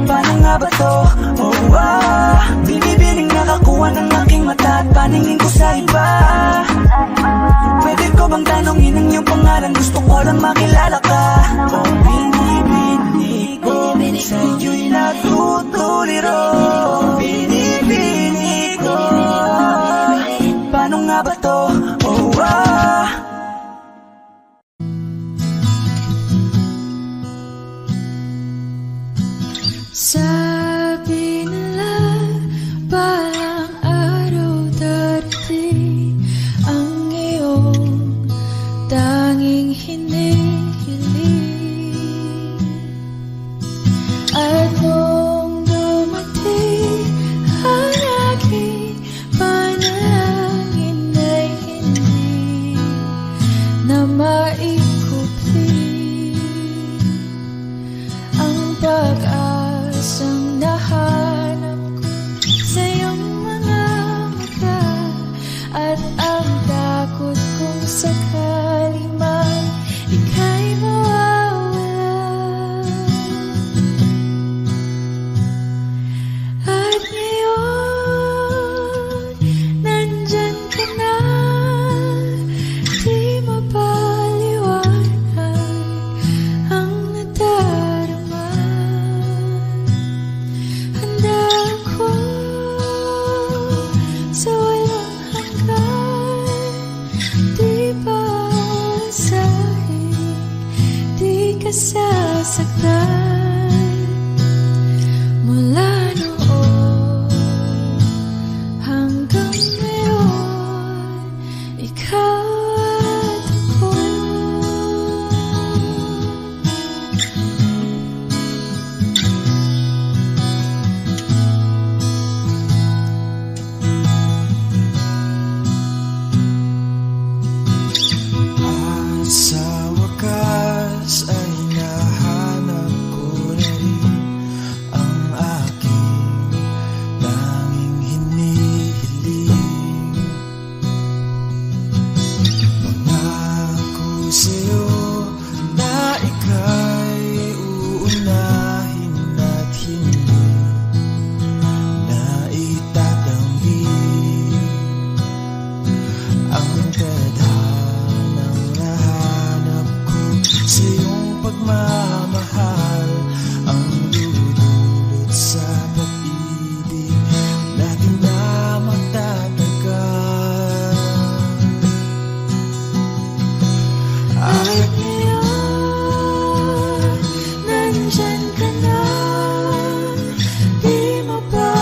Speaker 3: paano nga ba to? Oh, ah. Binibining nakakuha ng aking mata at paningin ko sa iba. Pwede ko bang tanongin ang iyong pangalan? Gusto ko lang makilala ka. O binibini ko, sa'yo'y natutuliro. Binibini ko, paano nga ba to? Oh, ah.
Speaker 5: Sabi nila parang araw darating ang iyong tanging hinihiling. At nung dumating ang aking panalangin ay hindi na maikupli ang pag-asang nahanap ko sa iyong mga mata. At ang takot kong sakali man ika'y mawawala. At ngayon, nandyan ka na, di mapaliwanag ang nadarama. Handa ako sa walang hanggan, di paasahin, di ka sasaktan. Mula noon hanggang ngayon, ikaw at ako.
Speaker 6: At sa wakas ay nahanap ko na rin ang aking tanging hinihiling. Pangako sa'yo na ika'y uunahin at hindi na itatanggi ang tadhanang nahanap ko sa iyong pagmamahal, ang dudulot sa pag-ibig natin na magtatagal. At
Speaker 5: Ngayon, nandyan ka na, di mapaliwanag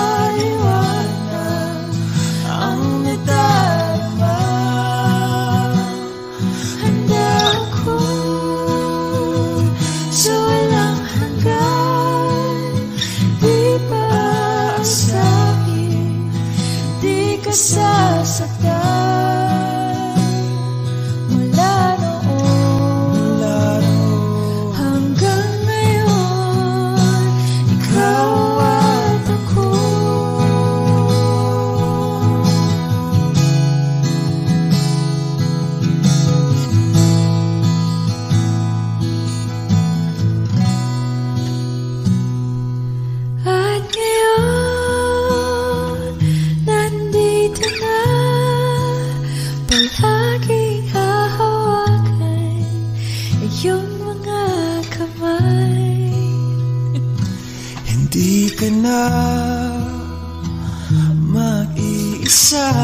Speaker 6: ka na mag-iisa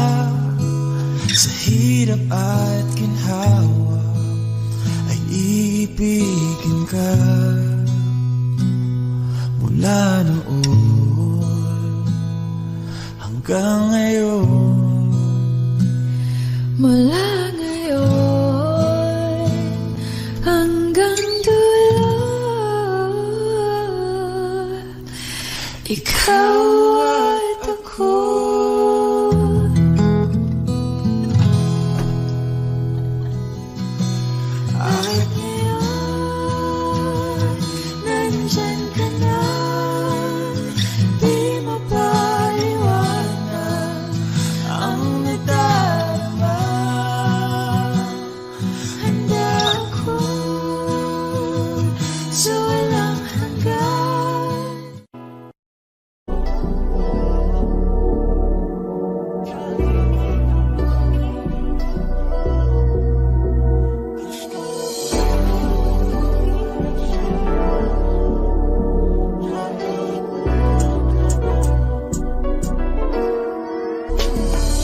Speaker 6: sa hirap at ginhawa, ay iibigin ka mula noon hanggang ngayon.
Speaker 5: Mula ngayon hanggang dulo, ikaw at ako. At ngayon, nandyan ka na, di mapaliwanag ang nadarama. Handa ako sa walang hanggan.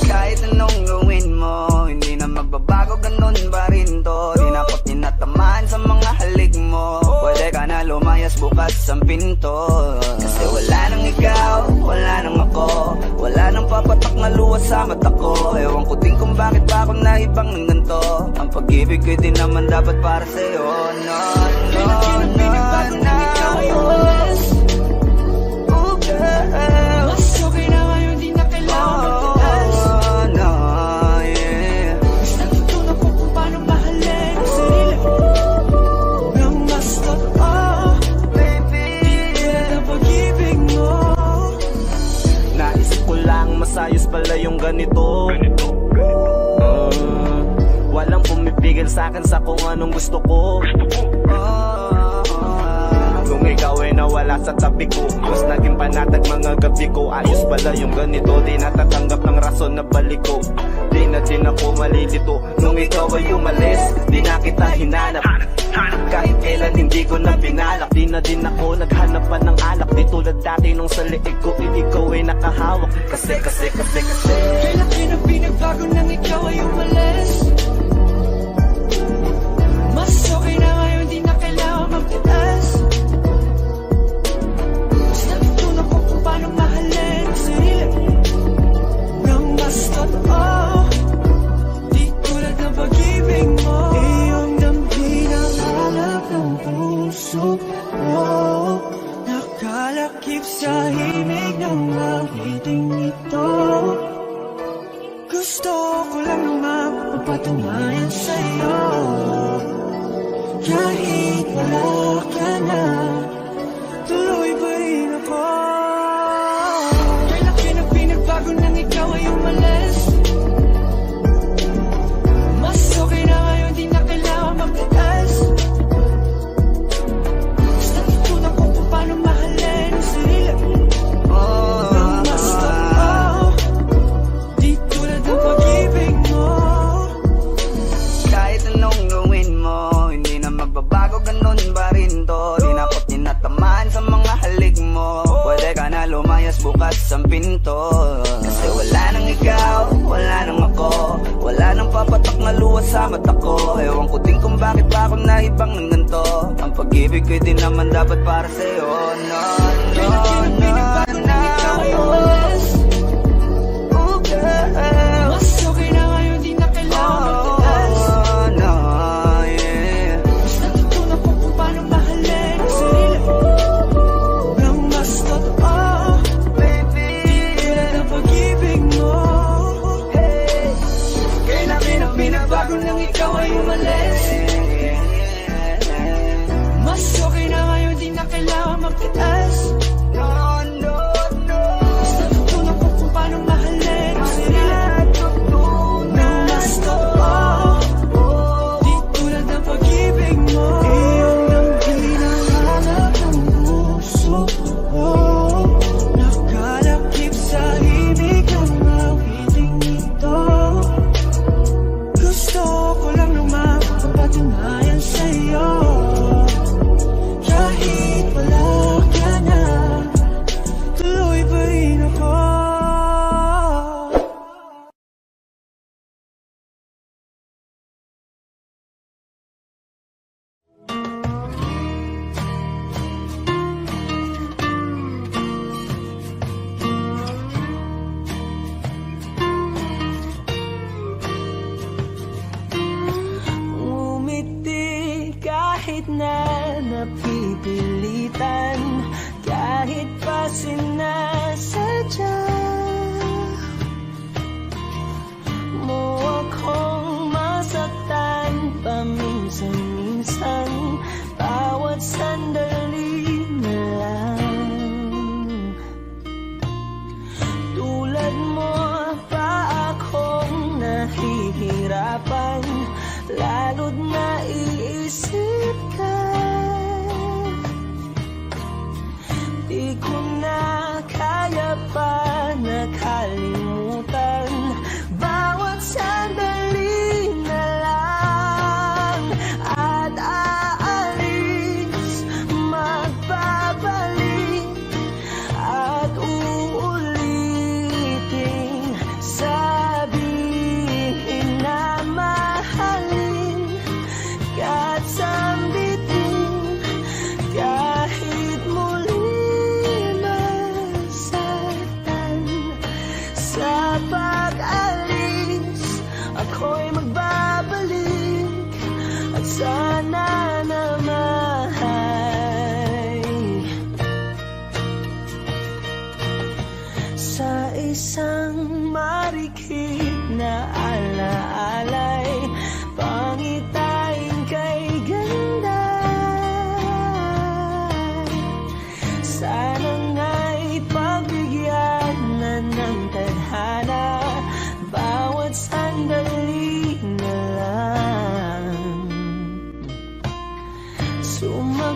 Speaker 3: Kahit anong gawin mo, hindi na magbabago, ganun pa rin to. Di na ako tinatamaan sa mga halik mo. Pwede ka na lumayas, bukas ang pinto. Kasi wala nang ikaw, wala nang ako, wala nang papatak na luwas sa mata ko. Ewan ko din kung bakit pa ako naibang ng ganito. Ang pag-ibig ko din naman dapat para sa'yo. No, no, no, no, oh girl.
Speaker 2: Mas okay na ngayon, di na kailangan magtaas.
Speaker 3: Oh, no, yeah.
Speaker 2: Natutunan ko kung paano mahalin ang sarili nang mas totoo,
Speaker 3: Baby,
Speaker 2: ang pag-ibig mo.
Speaker 1: Naisip ko lang masayos pala yung ganito. Walang pumipigil sa'kin sa kung anong gusto ko. Kung ikaw ay nawala sa tabi ko, mas naging panatag mga gabi ko. Ayos pala yung ganito, di natatanggap ng rason na balik ko. Di na din ako malilito nung ikaw ay umalis. Di na kita hinanap, kahit kailan hindi ko na pinalak. Di na din ako naghanap pa ng alak. Di tulad dati nung sa liig ko, ikaw ay nakahawak. Kasi
Speaker 2: Kailan na pinagbago nang ikaw ay umalis? Mas okay na ngayon, di na kailangan magtaas. Mas natutunan ko kung paano mahalin ang sarili nang mas totoo, di tulad ng pag-ibig mo. Iyong damdamin ang alak ng puso mo, nakalakip sa himig ng awiting ito. Gusto ko lang naman magpatunayan sa'yo, kahit wala ka na, tuloy pa rin ako. Kailan na pinagbago nang ikaw ay umalis? Mas okay na ngayon, di na kailangan magtaas. Mas natutunan ko kung paano mahalin ang sarili nang mas totoo, di tulad ng pag-ibig mo.
Speaker 3: kahit anong gawin mo, hindi na magbabago, ganun pa rin to. Di na ako tinatamaan sa mga halik mo. Pwede ka na lumayas, bukas ang pinto. Kasi wala nang ikaw, wala nang ako, wala nang papatak na luwas sa mata ko. Ewan ko din kung bakit pa ako naibang ng ganito. Ang pag-ibig ko din naman dapat para sa'yo. No, no, no, no, oh girl.
Speaker 2: Mas okay na ngayon, di na kailangan magtaas.
Speaker 3: Oh, no, yeah.
Speaker 2: Mas natutunan ko kung paano mahalin ang sarili nang mas totoo,
Speaker 3: Baby,
Speaker 2: tulad ng pag-ibig mo. Kailan na pinagbago nang ikaw ay umalis? Mas okay na ngayon, di na kailangan magtaas.
Speaker 3: no,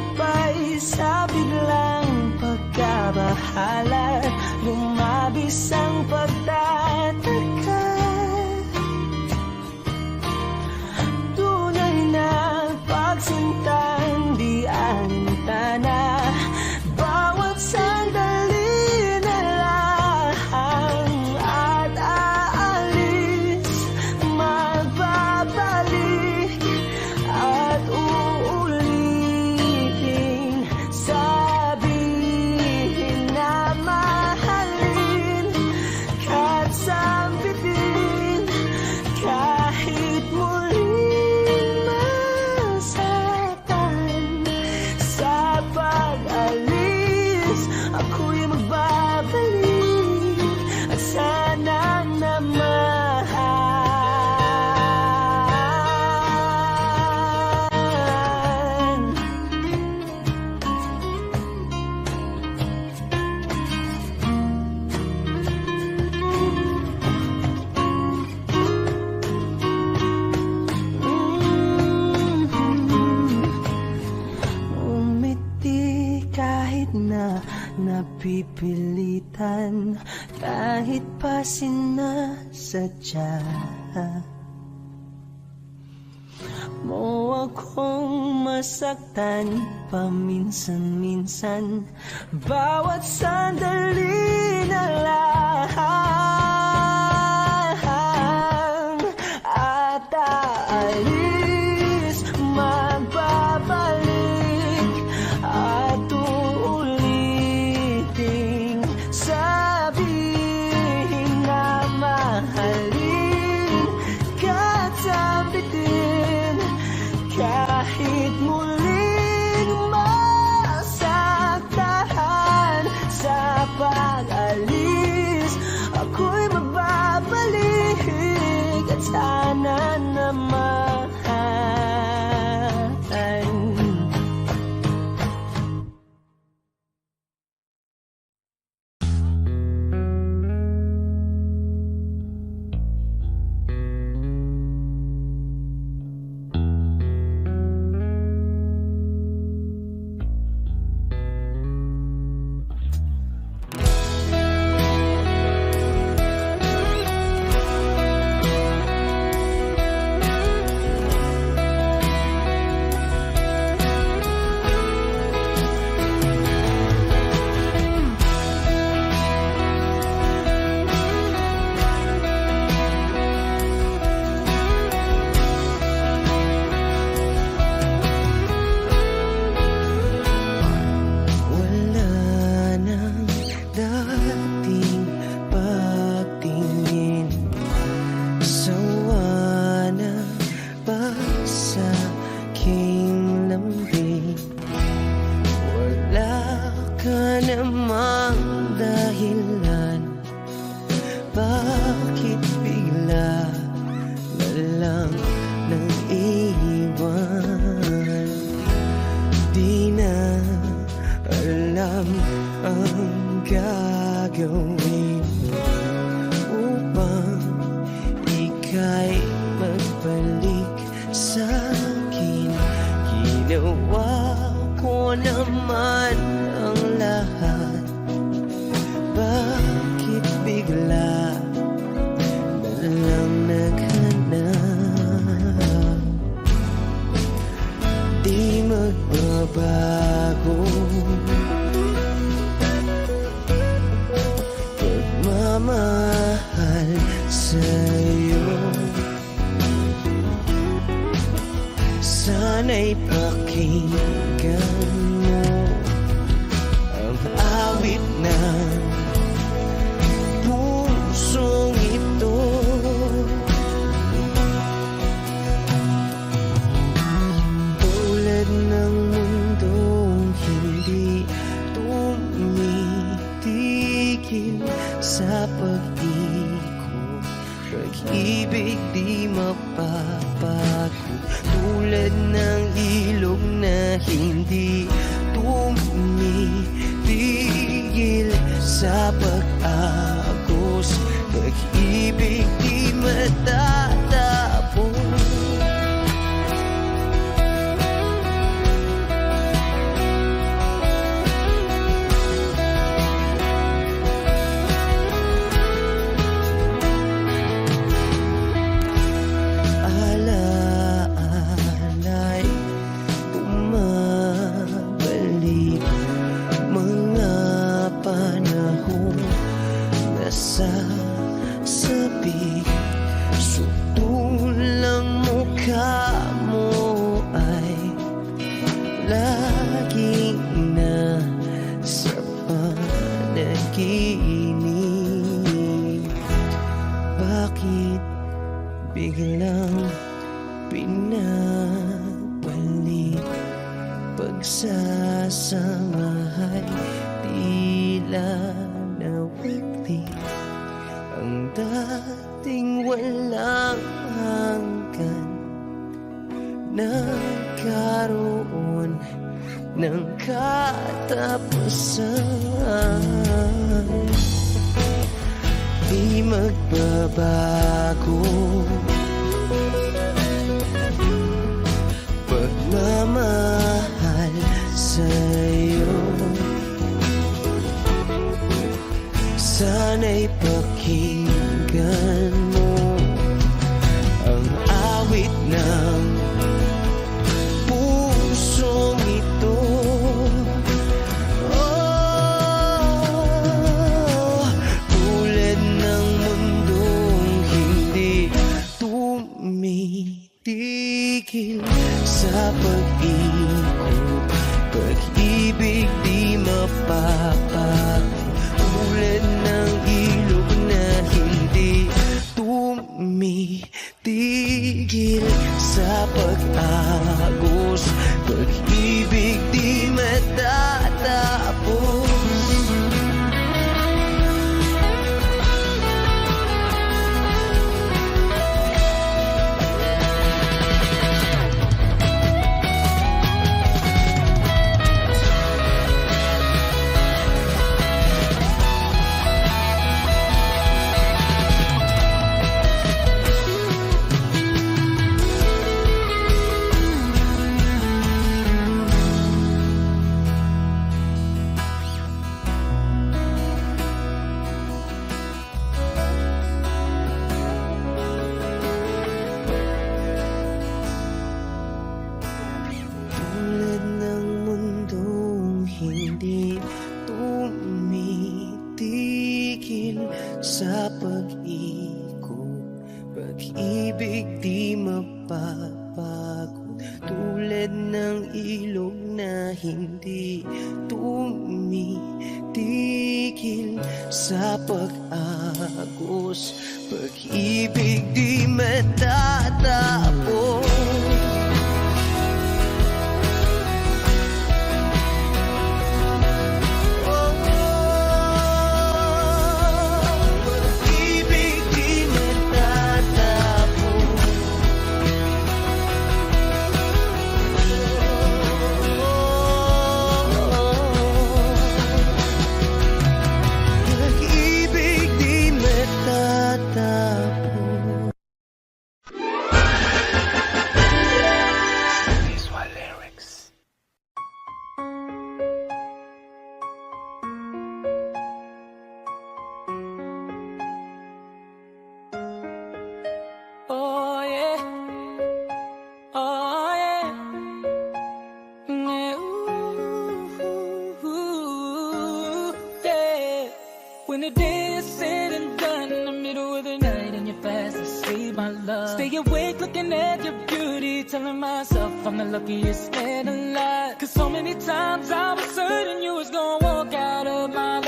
Speaker 3: sabay sa biglang pagkabahala, lumabis ang pagtataka. Tunay na pagsintang di alintana, bawat sandali na lang at aalis, magbabalik at uulitin, sabihin na mahalin kahit sambitin, kahit muling masaktan. Sa pag-alis, ako'y magbabalik at sana naman. Umiti kahit na napipilitan, kahit pa sinasadya mo akong masaktan paminsan-minsan, bawat sandali na lang at aalis, magbabalik at uulitin, sabihin na mahalin kahit sambitin, kahit muling masaktan. Sa pag-alis, ako'y magbabalik at sana naman. Bakit bigla na lang nang iwan? Di na alam ang gagawin upang ika'y magbalik sa'kin. Ginawa ko naman ang lahat. Bakit bigla na lang naghanap? Di magbabago pagmamahal sa'yo. Sana'y pakinggan mo ang awit ng pusong ito. Tulad ng mundong hindi tumitigil sa pag-ikot, pag-ibig di mapapagod. Tulad ng ilog na hindi tumitigil sa pag-agos, pag-ibig di matatapos. panaginip. Bakit biglang pinabalik? Pagsasamahay tila nawaglit. Ang dating walang hanggan nagkaroon ng katapusan. Di magbabago pagmamahal sa'yo. Sana'y pakinggan mo ang awit ng pusong ito. Oh, tulad ng mundong hindi tumitigil sa pag-ikot, pag-ibig di mapapago. Tulad ng ilog na hindi tumitigil sa pag-agos, pag-ibig di matatapos. Tulad ng mundong hindi tumitigil sa pag-ikot, pag-ibig di mapapagod. Tulad ng ilog na hindi tumitigil sa pag-agos, pag-ibig di matatapos.
Speaker 7: Oh yeah, oh yeah, yeah, ooh, yeah. When the day is said and done, in the middle of the night and you're fast asleep, my love, stay awake looking at your beauty, telling myself I'm the luckiest man alive. 'Cause so many times I was certain you was gonna walk out of my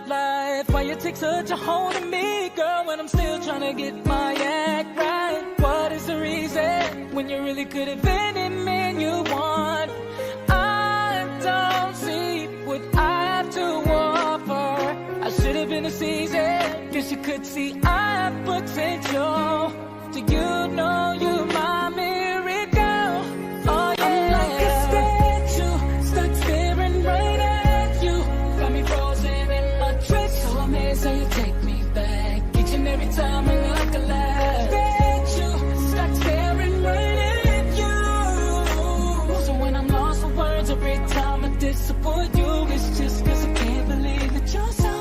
Speaker 7: life. Why you take such a hold of me, girl, when I'm still trying to get my act right? What is the reason when you really could have any man you want? I don't see what I have to offer. I should have been a season, guess you could see I have potential. Do you know you're my miracle? Oh yeah, I'm like a statue, stuck staring right at you. Got me frozen in my dress, so amazed how you take me back each and every time I like a laugh. Statue, stuck staring right at you. So when I'm lost for words every time I disappoint you, it's just 'cause I can't believe that you're so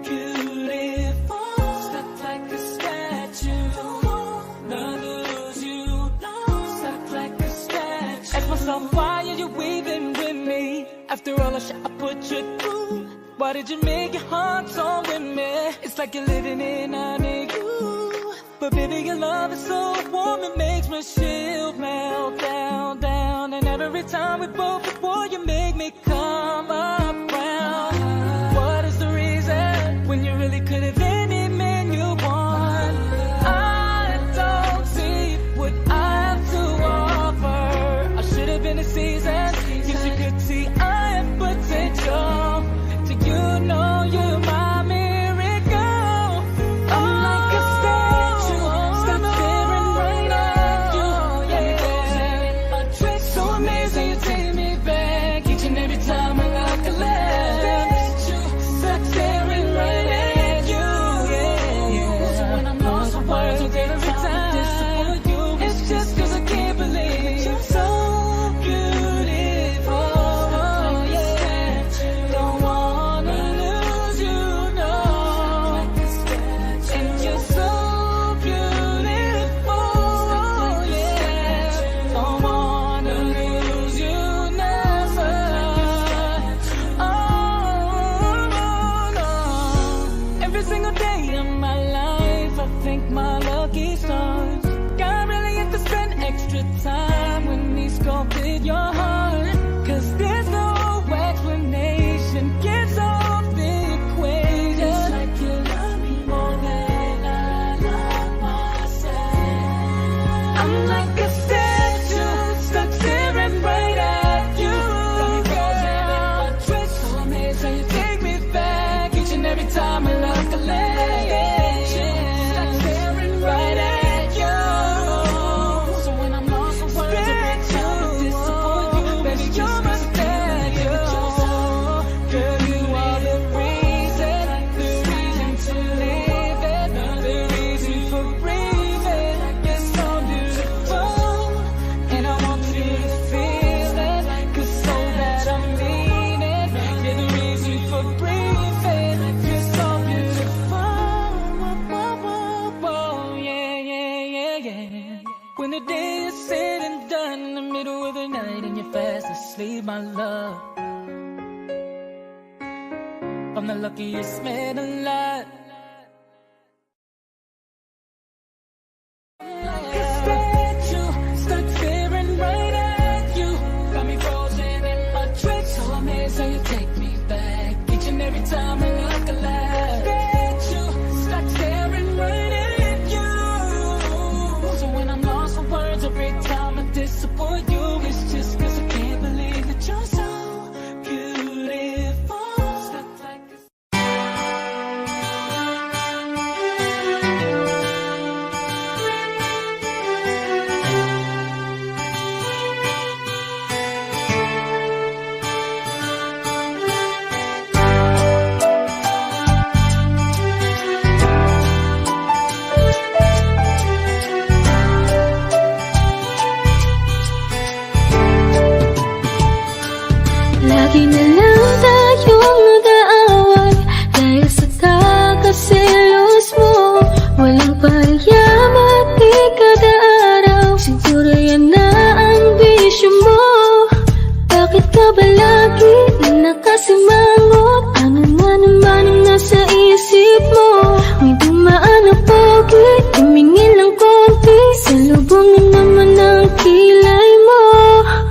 Speaker 7: beautiful. Stuck like a statue, none to lose you, no. Stuck like a statue. Ask myself, why are you weaving with me? After all the shit I put you through, why did you make your heart so with me? It's like you're living in under you. But baby, your love is so warm, it makes my shield melt down, down. And every time we both before you make me come around. What is the reason
Speaker 4: Panalakias meron lahat. Start staring right at you. Got me frozen in my tracks. So amazed how you take me back. Each and every time I like a laugh. Start staring right at you. So when I'm lost for words every time I disappoint you, it's just cause I can't believe that you're so beautiful. Stuck like this.
Speaker 5: Lagi na lang tayong nag-aaway dahil sa kakaselos mo. Walang pariyam at di kada araw, siguro yan na ang bisyo mo. Bakit ka ba lagi nakasimangot? Ano na naman ang nasa isip mo? May dumaan na pogi, tumingin lang konti, salubungin naman ang kilay mo.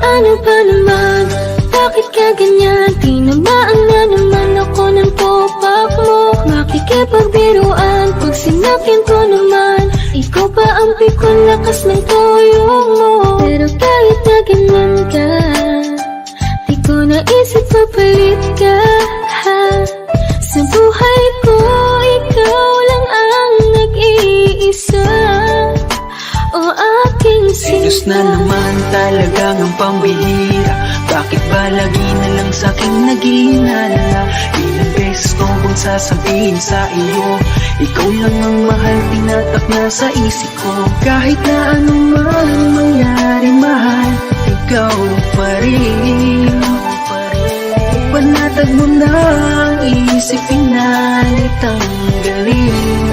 Speaker 5: Ano ba naman? Bakit ka ganyan? Tinamaan na naman ako ng pop-up mo. Makikipagbiruan pag sinakyan ko naman, ikaw pa ang pikon lakas ng tuyong mo. Pero kahit na ganyan ka, di ko naisip papalit ka, ha? Sa buhay ko, ikaw lang ang nag-iisa. O aking
Speaker 2: Serious na naman talagang ang pambihira. Bakit ba lagi na lang sa'king naghihinala? Ilang beses ko bang sasabihin sa iyo, ikaw lang ang mahal, tinatak na sa isip ko. Kahit na anuman mangyari mahal, ikaw pa rin. Panatag mo na ang isip, pinalit ang galing.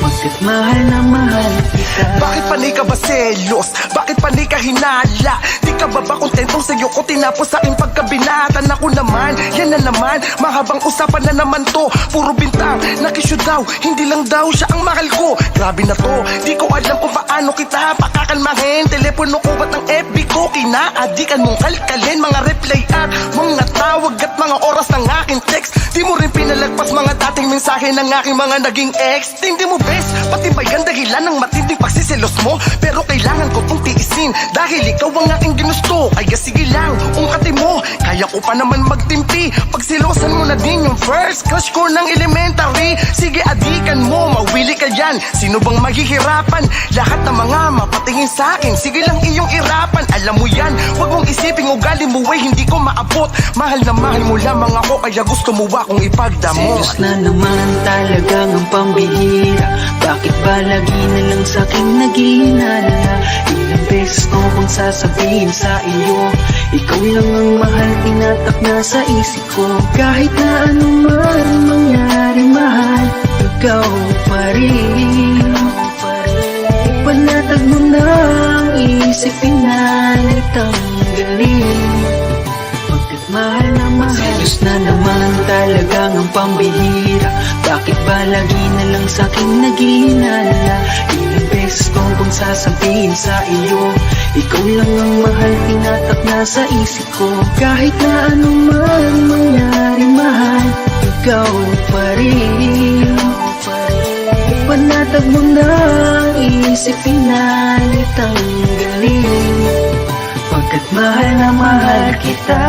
Speaker 2: Bakit mahal na mahal kita?
Speaker 8: Bakit panay ka ba selos? Bakit panay ka hinala? Di ka ba kontentong sa'yo ko tinapos sa aking pagkabinatan? Ako naman, yan na naman, mahabang usapan na naman to. Puro bintang, nakisyo daw, hindi lang daw siya ang mahal ko. Grabe na to, di ko alam kung paano kita pakakalmahin. Telepono ko ba't ang FB ko? Kinaadikan mong kalkalin, mga reply at mga tawag at mga oras ng aking text. Di mo rin pinalagpas mga dating mensahe ng aking mga naging ex. Hindi mo best, pati ba yan dahilan ng matinding pagsiselos mo? Pero kailangan ko tong tiisin dahil ikaw ang aking ginusto. Kaya sige lang, ungkatin mo, kaya ko pa naman magtimpi. Pagsilosan mo na din yung first crush ko ng elementary. Sige adikan mo, mawili ka yan. Sino bang maghihirapan? Lahat ng mga mapatingin sa akin, sige lang iyong irapan. Alam mo yan, wag mong isiping ugali mo ay hindi ko maabot. Mahal na mahal mo lamang ako, kaya gusto mo akong ipagdamot.
Speaker 2: Serious na naman talagang ang pambihira. Bakit ba lagi na lang sa'king naghihinala? Ilang beses ko bang sasabihin sa iyo, ikaw lang ang mahal, tinatak na sa isip ko. Kahit na anuman mangyari mahal, ikaw pa rin. Panatag mo na ang isip, pinalit ang galing. Bakit mahal na mahal? Serious na naman talagang ang pambihira. Bakit ba lagi na lang sa'king naghihinala? Ilang beses ko bang sasabihin sa iyo, ikaw lang ang mahal, tinatak na sa isip ko. Kahit na anuman mangyari mahal, ikaw pa rin. Panatag mo na ang isip, pinalit ang galing. Pagkat mahal na mahal kita.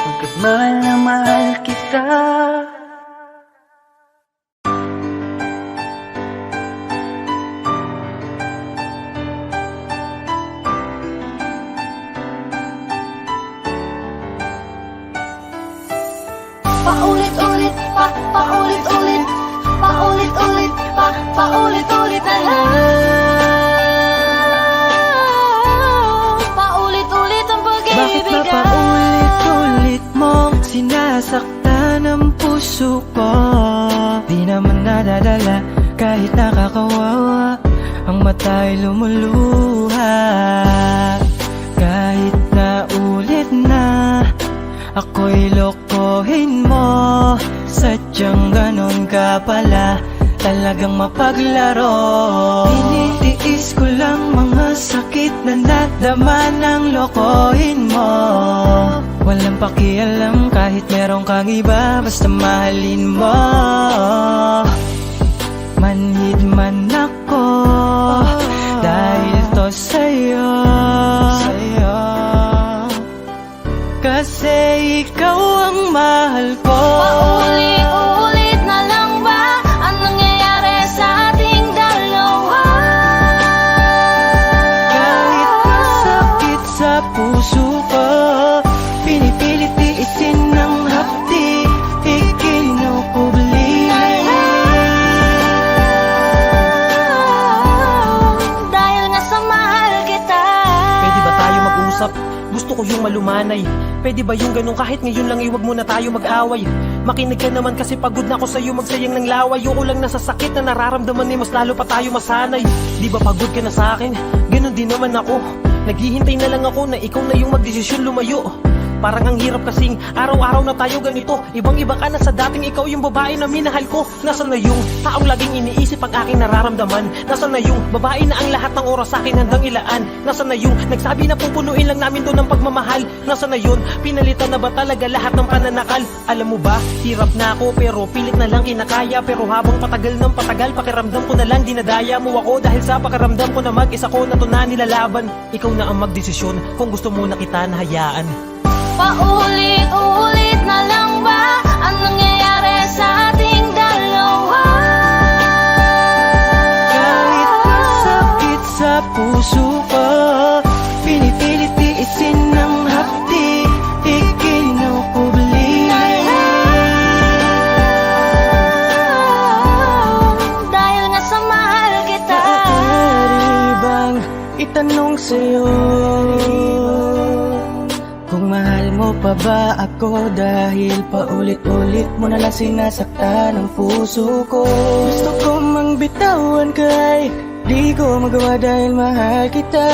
Speaker 2: Pagkat mahal na mahal kita.
Speaker 5: Paulit-ulit, paulit-ulit, paulit-ulit, paulit-ulit na lang. Paulit-ulit ang
Speaker 3: Bakit ba
Speaker 5: pag-ibigan.
Speaker 3: paulit-ulit mong sinasaktan ang puso ko? Di naman nadadala
Speaker 1: Kahit nakakawawa, ang mata'y lumuluha. Kahit na ulit na ako'y lokohin mo, sadyang ganon ka pala, talagang mapaglaro. Tinitiis ko lang mga sakit na nadama ng lokohin mo. Walang pakialam kahit meron kang iba, basta mahalin mo. Manhid man ako dahil to sa'yo, kasi ikaw ang mahal ko.
Speaker 5: Paulit-ulit na lang ba ang nangyayari sa ating dalawa?
Speaker 1: Kahit masakit sa puso ko, pinipilit tiisin ng hapdi, ikinukubli.
Speaker 5: Dahil nga sa mahal kita.
Speaker 3: Pwede ba tayo mag-usap? Gusto ko yung malumanay. Pwede ba yung ganun kahit ngayon lang iwag muna tayo mag-away? Makinig ka naman kasi pagod na ako sa'yo magsayang ng laway. Yung lang nasa sakit na nararamdaman mas lalo pa tayo masanay. Di ba pagod ka na sa akin? Ganun din naman ako. Naghihintay na lang ako na ikaw na yung magdesisyon lumayo. Parang ang hirap kasing araw-araw na tayo ganito. Ibang-iba ka na sa dating ikaw yung babae na minahal ko. Nasaan na yung taong laging iniisip ang aking nararamdaman? Nasaan na yung babae na ang lahat ng oras sa akin handang ilaan? Nasaan na yung nagsabi na pupunuin lang namin to ng pagmamahal? Nasaan na yun? Pinalitan na ba talaga lahat ng pananakal? Alam mo ba, hirap na ako pero pilit na lang kinakaya. Pero habang patagal ng patagal, pakiramdam ko na lang dinadaya mo ako. Dahil sa pakiramdam ko na mag-isa ko na to na nilalaban. Ikaw na ang magdesisyon kung gusto mo na kita nahayaan.
Speaker 5: Paulit-ulit na lang ba ang nangyayari sa ating dalawa?
Speaker 1: Kahit masakit sa puso ko, pinipilit tiisin ng hapdi, ikinukubli.
Speaker 5: Dahil nga sa mahal kita.
Speaker 1: Maaari bang itanong sa'yo kung mahal mo pa ba ako? Dahil paulit-ulit mo nalang sinasaktan ang puso ko. Gusto ko mang bitawan kay di ko magawa dahil mahal kita.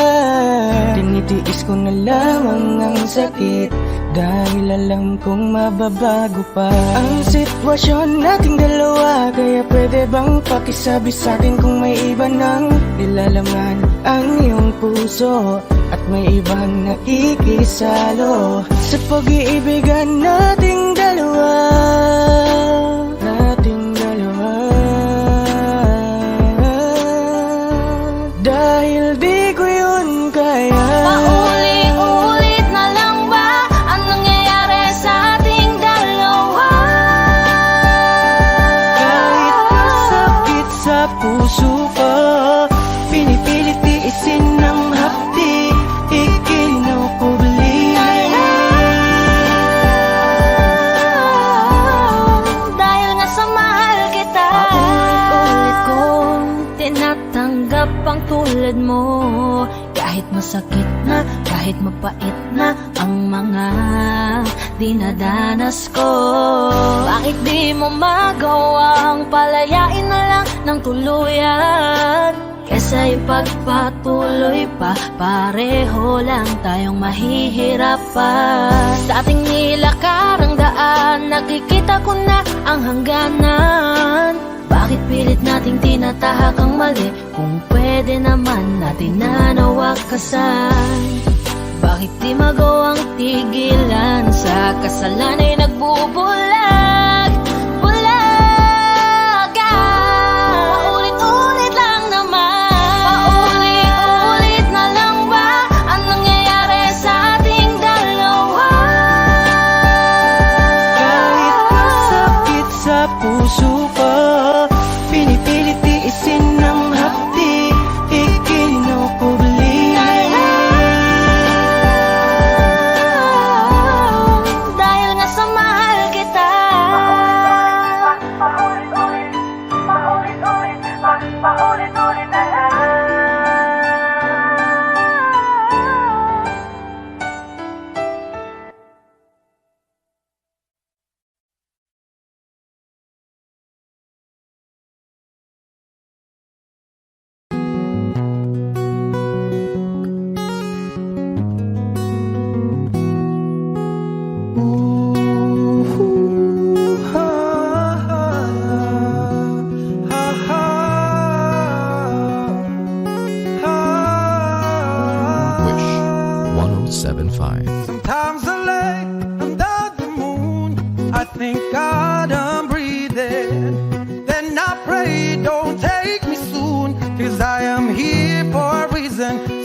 Speaker 1: Tinitiis ko na lamang ang sakit dahil alam kong mababago pa ang sitwasyon nating dalawa. Kaya pwede bang pakisabi sa'kin kung may iba nang nilalaman ang iyong puso at may ibang nakikisalo sa pag-iibigan nating dalawa. Dahil di ko yun kaya.
Speaker 5: Paulit-ulit na lang ba ang nangyayari sa ating dalawa?
Speaker 1: Kahit masakit sa puso ko, pinipilit tiisin ng hapdi, ikinukubli.
Speaker 5: Dahil nga sa mahal kita. Paulit-ulit kong tinatanggap ang tulad mo. Kahit masakit na, kahit mapait na ang mga dinadanas ko. Bakit di mo magawang palayain na lang ng tuluyan? Kesa ipagpatuloy pa, pareho lang tayong mahihirapan. Sa ating nilakarang daan, nakikita ko na ang hangganan. Bakit pilit nating tinatahak ang mali kung pwede naman natin na nawakasan? Bakit di magawang tigilan sa kasalan ay nagbubulag? Bulaga! Paulit-ulit lang naman. Paulit-ulit na lang ba ang nangyayari sa ating dalawa?
Speaker 1: Kahit masakit sa puso ko, pinipilit tiisin ng hapdi, ikinukubli.
Speaker 5: Dahil nga sa mahal kita.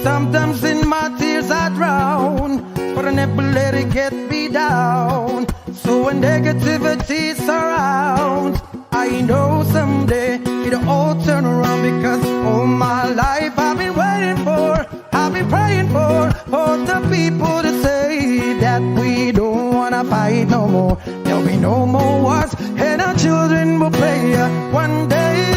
Speaker 9: Sometimes in my tears I drown, but I never let it get me down. So when negativity surrounds, I know someday it'll all turn around, because all my life I've been waiting for, I've been praying for the people to say that we don't wanna fight no more. There'll be no more wars, and our children will play one day.